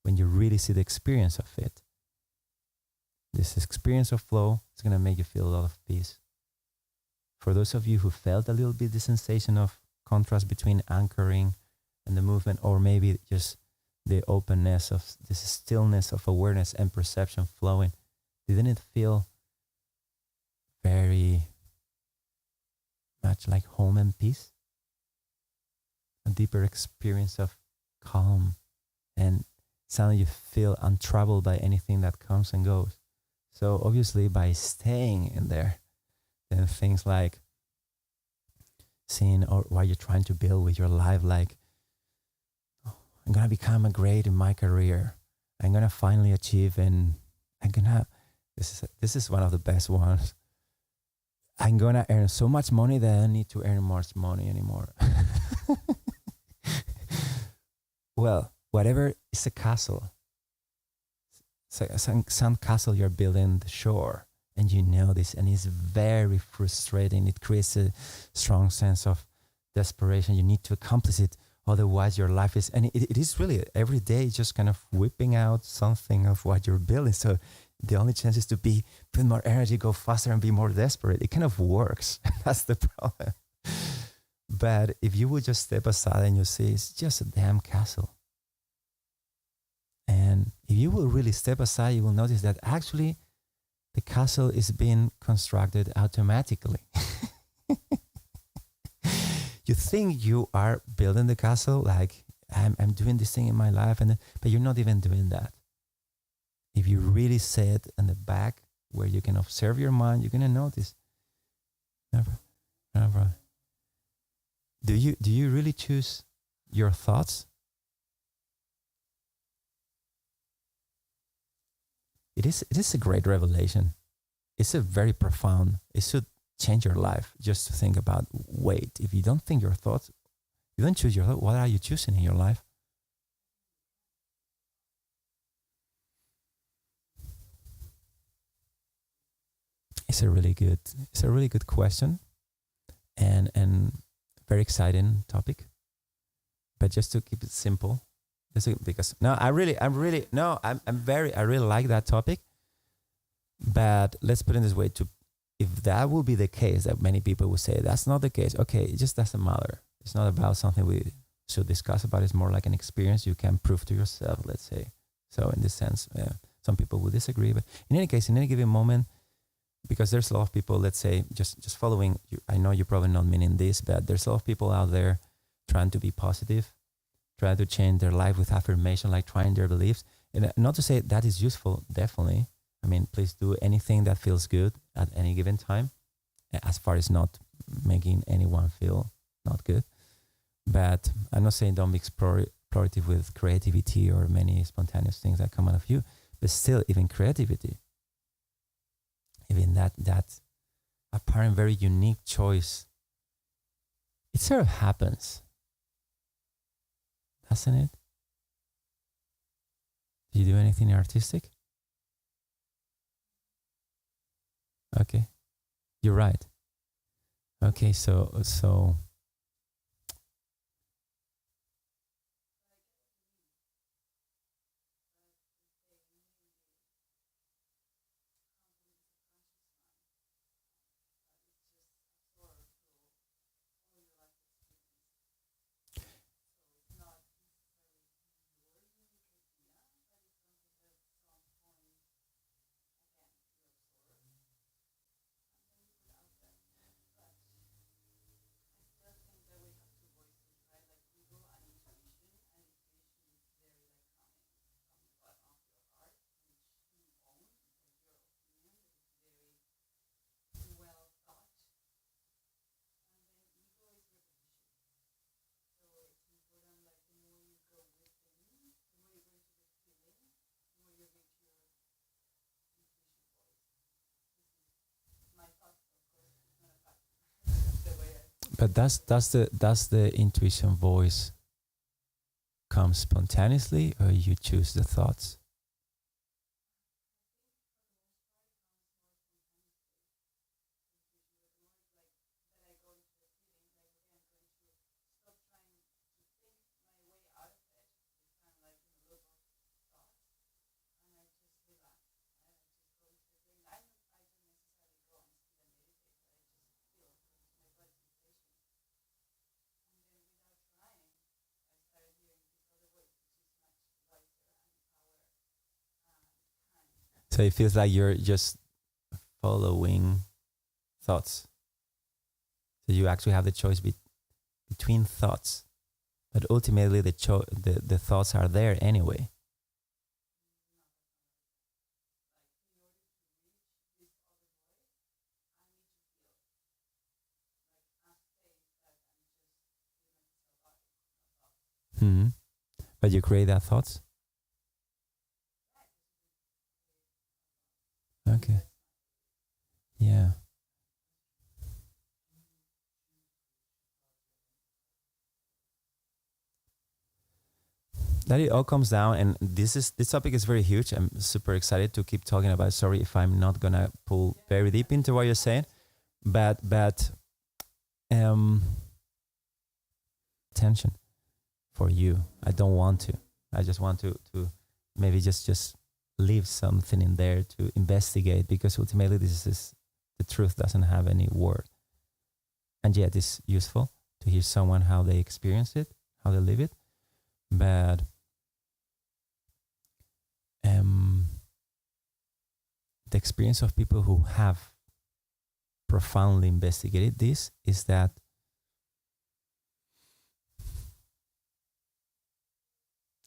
when you really see the experience of it. This experience of flow is going to make you feel a lot of peace. For those of you who felt a little bit the sensation of contrast between anchoring and the movement, or maybe just the openness of this stillness of awareness and perception flowing, didn't it feel very much like home and peace? A deeper experience of calm, and suddenly you feel untroubled by anything that comes and goes. So obviously by staying in there, then things like seeing or what you're trying to build with your life, like, oh, I'm going to become great in my career. I'm going to finally achieve, and this is one of the best ones. I'm going to earn so much money that I don't need to earn much money anymore. Well, whatever is a castle, it's a sand castle you're building the shore, and you know this, and it's very frustrating. It creates a strong sense of desperation. You need to accomplish it, otherwise your life is, and it is really every day just kind of whipping out something of what you're building. So the only chance is to put more energy, go faster, and be more desperate. It kind of works. That's the problem. But if you would just step aside and you see it's just a damn castle, and if you will really step aside, you will notice that actually the castle is being constructed automatically. You think you are building the castle, like I'm doing this thing in my life, but you're not even doing that. If you really sit in the back where you can observe your mind, you're gonna notice. Never. Do you really choose your thoughts? It is a great revelation. It's a very profound. It should change your life just to think about. Wait, if you don't think your thoughts, you don't choose your thoughts. What are you choosing in your life? It's a really good question, and very exciting topic. But just to keep it simple, because I really like that topic. But let's put it this way: if that will be the case, that many people will say that's not the case. Okay, it just doesn't matter. It's not about something we should discuss about. It's more like an experience you can prove to yourself. Let's say. So in this sense, some people will disagree. But in any case, in any given moment, because there's a lot of people, let's say, just following. I know you're probably not meaning this, but there's a lot of people out there trying to be positive, trying to change their life with affirmation, like trying their beliefs. And not to say that is useful, definitely. I mean, please do anything that feels good at any given time, as far as not making anyone feel not good. But I'm not saying don't be explorative with creativity or many spontaneous things that come out of you, but still, even creativity, even that apparent very unique choice, it sort of happens, doesn't it? Do you do anything artistic? Okay, you're right. Okay, so but does the intuition voice come spontaneously, or you choose the thoughts? So it feels like you're just following thoughts. So you actually have the choice between thoughts, but ultimately the thoughts are there anyway. Hmm. But you create that thoughts. Okay. Yeah. that it all comes down, and this topic is very huge. I'm super excited to keep talking about it. Sorry if I'm not gonna pull very deep into what you're saying, but attention for you. I don't want to. I just want to maybe just leave something in there to investigate, because ultimately this is the truth doesn't have any word, and yet it's useful to hear someone how they experience it, how they live it. But the experience of people who have profoundly investigated this is that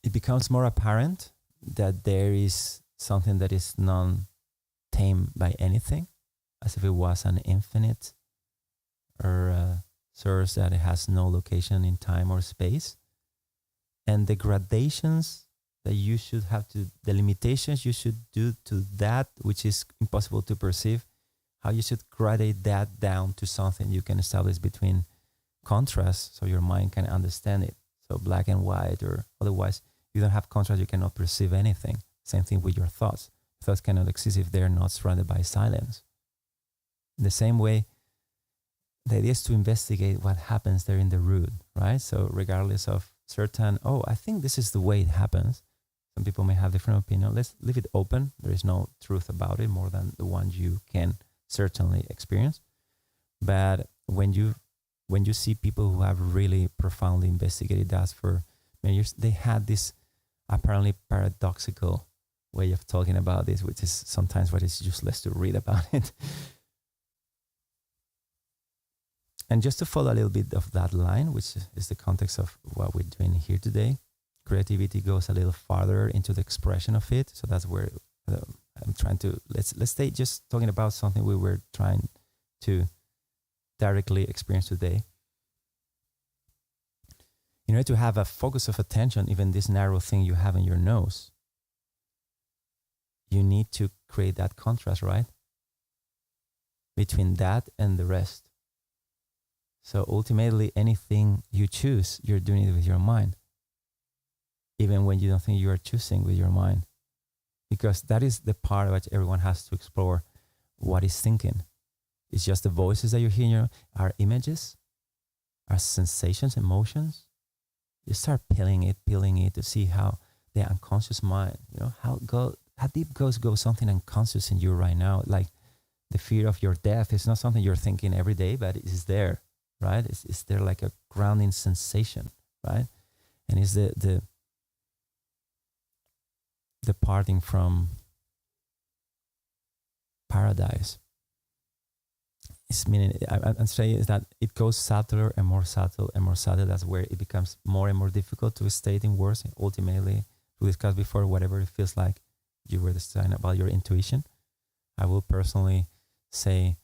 it becomes more apparent that there is something that is non-tamed by anything, as if it was an infinite or a source that has no location in time or space. And the gradations that you should have to, the limitations you should do to that, which is impossible to perceive, how you should gradate that down to something you can establish between contrasts so your mind can understand it. So black and white, or otherwise you don't have contrast, you cannot perceive anything. Same thing with your thoughts. Thoughts cannot exist if they're not surrounded by silence. In the same way, the idea is to investigate what happens there in the root, right? So regardless of certain, I think this is the way it happens. Some people may have different opinion. Let's leave it open. There is no truth about it more than the one you can certainly experience. But when you see people who have really profoundly investigated that for many years, they had this apparently paradoxical way of talking about this, which is sometimes what is useless to read about it. And just to follow a little bit of that line, which is the context of what we're doing here today, creativity goes a little farther into the expression of it. So that's where I'm trying to, let's stay just talking about something we were trying to directly experience today. In order to have a focus of attention, even this narrow thing you have in your nose, you need to create that contrast, right? Between that and the rest. So ultimately, anything you choose, you're doing it with your mind, even when you don't think you are choosing with your mind, because that is the part which everyone has to explore. What is thinking? It's just the voices that you're hearing, are images, are sensations, emotions. You start peeling it to see how the unconscious mind, how deep goes something unconscious in you right now. Like the fear of your death is not something you're thinking every day, but it is there. Right? It's there like a grounding sensation, right? And it's the departing from paradise. It's meaning, I'm saying is that it goes subtler and more subtle and more subtle. That's where it becomes more and more difficult to state in words. And ultimately, we discussed before, whatever it feels like you were saying about your intuition. I will personally say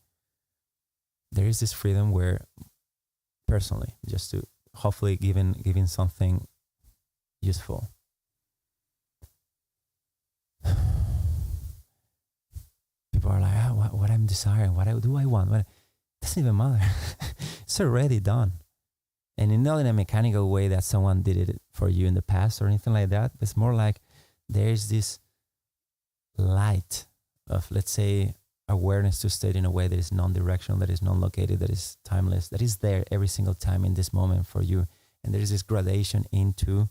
there is this freedom where, personally, just to hopefully giving something useful. People are like, what I'm desiring, what do I want? It doesn't even matter. It's already done. And not in a mechanical way that someone did it for you in the past or anything like that. It's more like there's this light of, let's say, awareness to state in a way that is non-directional, that is non-located, that is timeless, that is there every single time in this moment for you. And there is this gradation into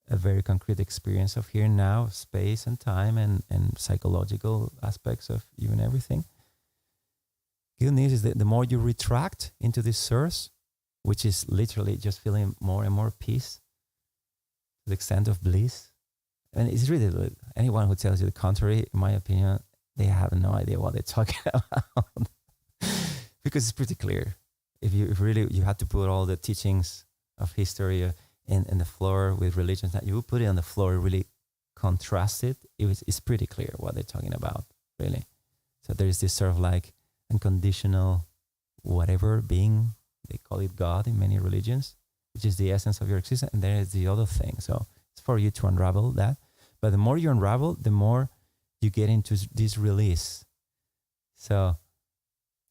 a very concrete experience of here and now, space and time and psychological aspects of you and everything. Good news is that the more you retract into this source, which is literally just feeling more and more peace, to the extent of bliss. And it's really, anyone who tells you the contrary, in my opinion, they have no idea what they're talking about. Because it's pretty clear. If really you had to put all the teachings of history in the floor with religions, that you would put it on the floor, really contrast it, it's pretty clear what they're talking about, really. So there is this sort of like unconditional whatever being, they call it God in many religions, which is the essence of your existence, and there is the other thing. So it's for you to unravel that. But the more you unravel, the more you get into this release. So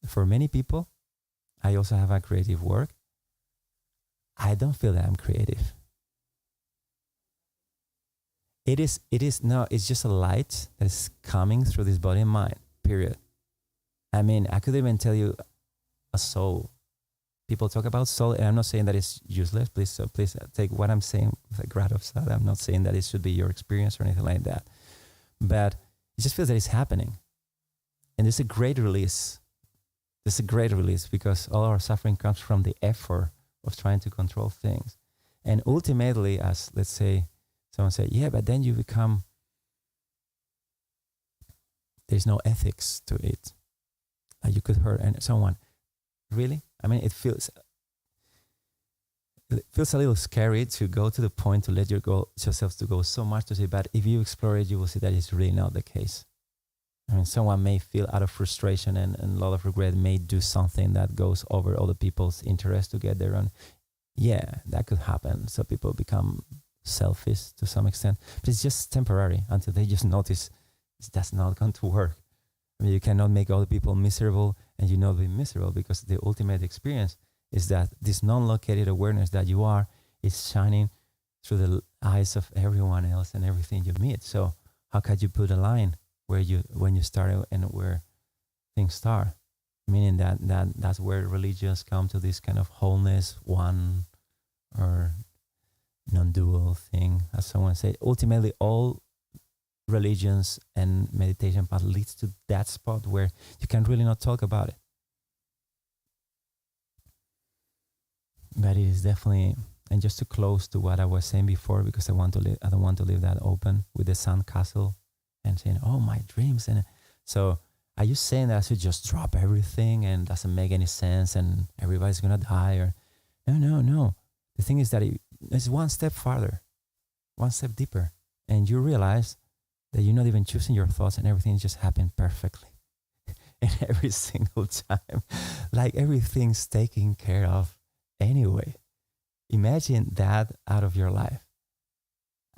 for many people, I also have a creative work. I don't feel that I'm creative. No, it's just a light that is coming through this body and mind, period. I mean, I could even tell you a soul. People talk about soul, and I'm not saying that it's useless. Please take what I'm saying with a grain of salt. I'm not saying that it should be your experience or anything like that. But it just feels that it's happening. And there's a great release. There's a great release because all our suffering comes from the effort of trying to control things. And ultimately, as let's say, someone said, yeah, but then you become, there's no ethics to it. You could hurt someone. Really? I mean, it feels a little scary to go to the point to let yourself to go so much to say, but if you explore it, you will see that it's really not the case. I mean, someone may feel out of frustration and a lot of regret, may do something that goes over other people's interest to get their own. Yeah, that could happen. So people become selfish to some extent, but it's just temporary until they just notice that's not going to work. I mean, you cannot make other people miserable and you not be miserable, because the ultimate experience is that this non-located awareness that you are is shining through the eyes of everyone else and everything you meet. So how can you put a line when you start and where things start? Meaning that's where religions come to this kind of wholeness, one or non-dual thing, as someone said. Ultimately, all religions and meditation path leads to that spot where you can really not talk about it. But it is definitely, and just to close to what I was saying before, because I don't want to leave that open with the sandcastle and saying, oh, my dreams. And so are you saying that I should just drop everything and doesn't make any sense and everybody's gonna die? Or no. The thing is that it's one step farther, one step deeper, and you realize that you're not even choosing your thoughts and everything just happened perfectly. And every single time, like everything's taken care of anyway. Imagine that out of your life.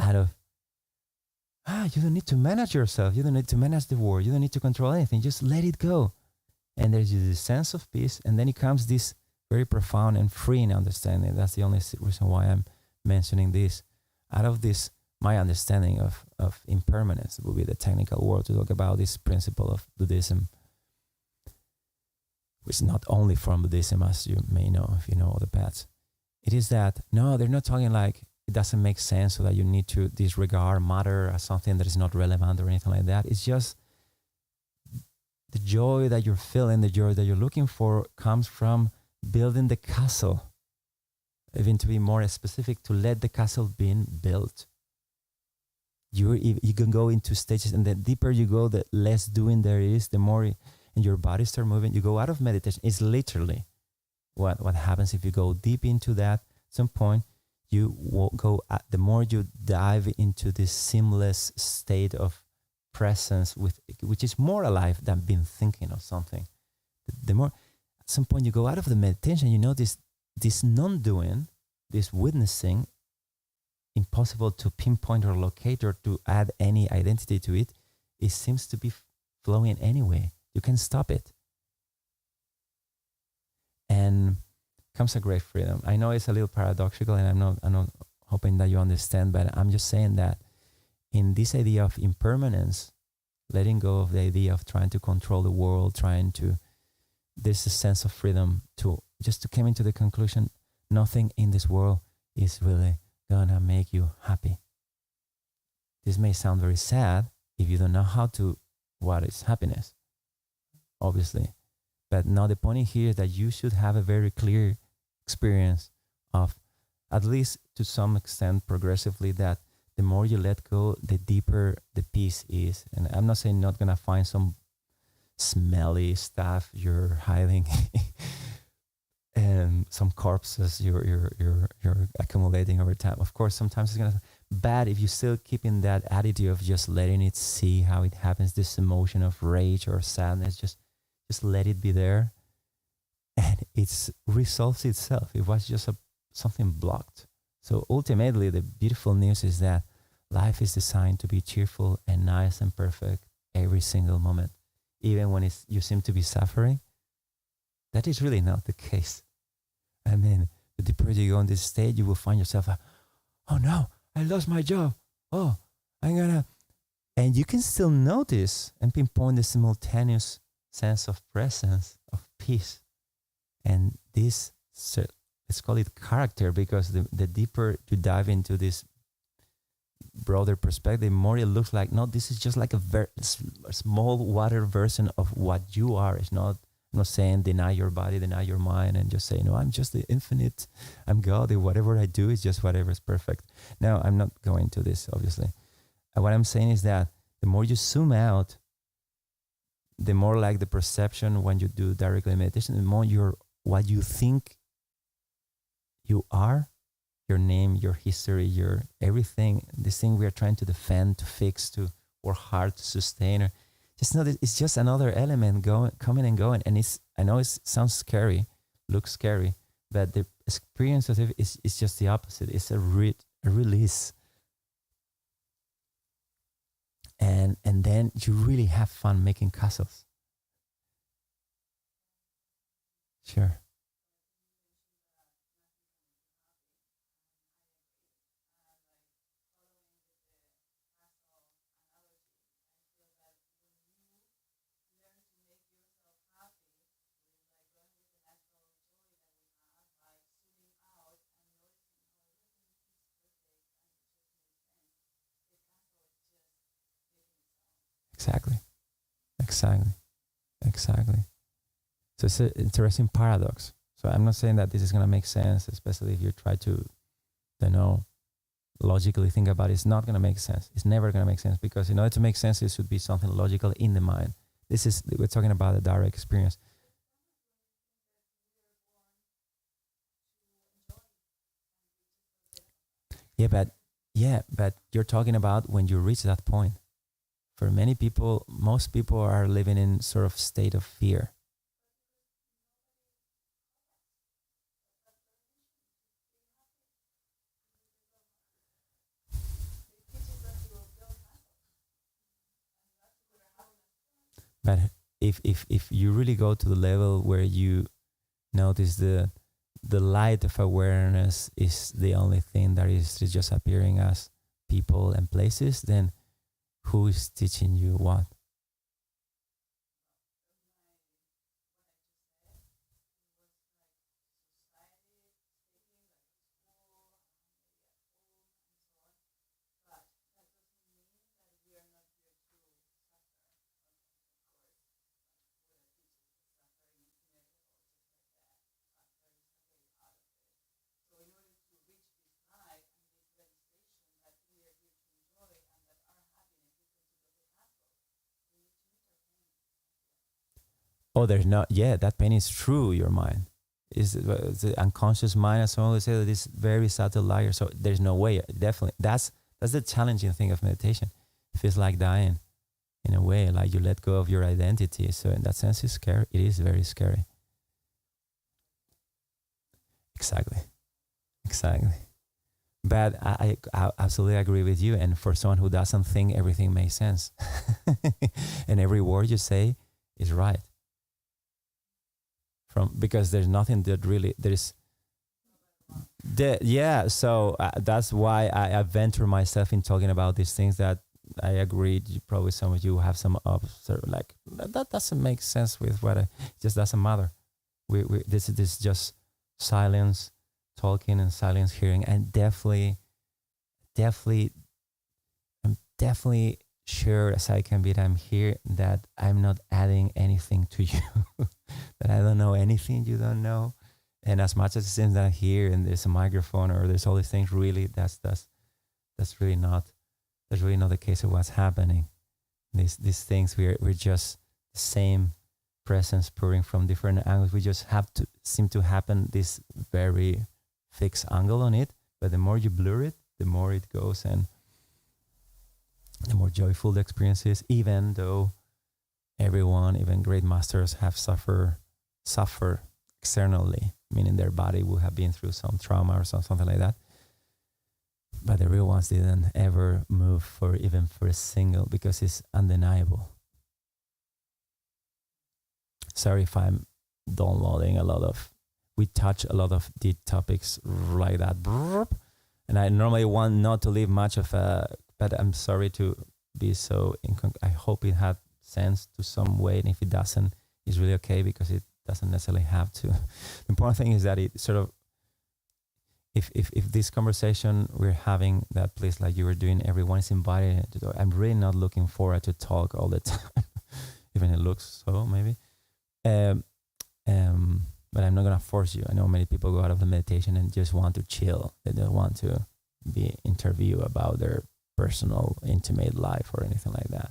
You don't need to manage yourself. You don't need to manage the world. You don't need to control anything. Just let it go. And there's this sense of peace. And then it comes this very profound and freeing understanding. That's the only reason why I'm mentioning this. Out of this, my understanding of impermanence will be the technical word to talk about this principle of Buddhism, which is not only from Buddhism, as you may know if you know all the paths. It is that, no, they're not talking like it doesn't make sense so that you need to disregard matter as something that is not relevant or anything like that. It's just the joy that you're feeling, the joy that you're looking for comes from building the castle. Even to be more specific, to let the castle being built. You can go into stages, and the deeper you go, the less doing there is, the more and your body start moving. You go out of meditation. It's literally what happens if you go deep into that. At some point, you will go. The more you dive into this seamless state of presence, which is more alive than being thinking of something. The more, at some point, you go out of the meditation. You know this non-doing, this witnessing. Impossible to pinpoint or locate or to add any identity to it. It seems to be flowing anyway. You can stop it. And comes a great freedom. I know it's a little paradoxical, and I'm not hoping that you understand, but I'm just saying that in this idea of impermanence, letting go of the idea of trying to control the world, there's a sense of freedom to come into the conclusion, nothing in this world is really gonna make you happy. This may sound very sad if you don't know what is happiness, obviously. But now the point here is that you should have a very clear experience of, at least to some extent progressively, that the more you let go, the deeper the peace is. And I'm not saying not gonna find some smelly stuff you're hiding and some corpses you're accumulating over time. Of course, sometimes it's gonna bad if you still keep in that attitude of just letting it see how it happens, this emotion of rage or sadness, just let it be there, and it resolves itself. It was just something blocked. So ultimately, the beautiful news is that life is designed to be cheerful and nice and perfect every single moment, even when you seem to be suffering. That is really not the case. I mean, the deeper you go on this state, you will find yourself, oh no, I lost my job. Oh, I'm gonna, and you can still notice and pinpoint the simultaneous sense of presence, of peace. And this, let's call it character, because the deeper you dive into this broader perspective, the more it looks like, no, this is just like a small water version of what you are. It's not, I'm not saying deny your body, deny your mind, and just say, no, I'm just the infinite, I'm God, and whatever I do is just whatever is perfect. No, I'm not going to this, obviously. And what I'm saying is that the more you zoom out, the more like the perception when you do direct meditation, the more what you think you are, your name, your history, your everything, this thing we are trying to defend, to fix, to work hard to sustain, or just know that it's just another element coming and going. And I know it sounds scary, looks scary, but the experience of it is just the opposite. It's a release. And then you really have fun making castles. Sure. Exactly. So it's an interesting paradox. So I'm not saying that this is going to make sense, especially if you try to, logically think about it. It's not going to make sense. It's never going to make sense, because in order to make sense, it should be something logical in the mind. We're talking about a direct experience. But you're talking about when you reach that point. For many people, most people are living in sort of state of fear. But if you really go to the level where you notice the light of awareness is the only thing that is just appearing as people and places, then who is teaching you what? Oh, there's not. Yeah, that pain is through your mind. Is the unconscious mind, as someone would say, that is very subtle layer. So there's no way. Definitely, that's the challenging thing of meditation. It feels like dying, in a way, like you let go of your identity. So in that sense, it's scary. It is very scary. Exactly. But I absolutely agree with you. And for someone who doesn't think everything makes sense, and every word you say is right. Because there's nothing that really so that's why I venture myself in talking about these things that I agreed. Probably some of you have some like that doesn't make sense with what it just doesn't matter. This is just silence talking and silence hearing, and definitely I'm definitely sure as I can be that I'm here, that I'm not adding anything to you, that I don't know anything you don't know. And as much as it seems that I'm here and there's a microphone or there's all these things, really that's really not the case of what's happening. These things we're just the same presence pouring from different angles. We just have to seem to happen this very fixed angle on it. But the more you blur it, the more it goes, and the more joyful the experience is, even though everyone, even great masters, have suffer externally, meaning their body will have been through some trauma or something like that. But the real ones didn't ever move even for a single, because it's undeniable. Sorry if I'm downloading we touch a lot of deep topics like that. And I normally want not to leave much of a but I'm sorry to be so I hope it had sense to some way, and if it doesn't, it's really okay, because it doesn't necessarily have to. The important thing is that it sort of, if this conversation we're having, that place like you were doing, everyone is invited to talk. I'm really not looking forward to talk all the time, even it looks so maybe. Um, but I'm not gonna force you. I know many people go out of the meditation and just want to chill. They don't want to be interviewed about their personal, intimate life or anything like that.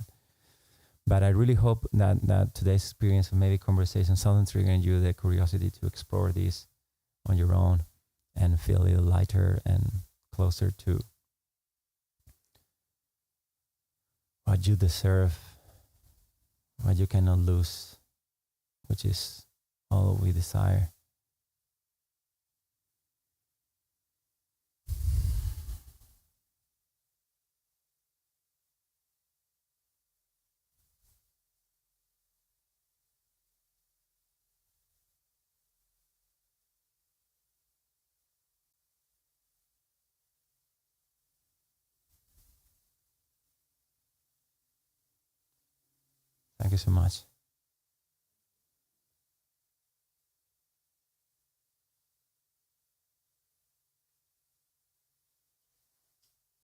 But I really hope that today's experience, or maybe conversation, something triggering you the curiosity to explore this on your own and feel a little lighter and closer to what you deserve, what you cannot lose, which is all we desire. Thank you so much.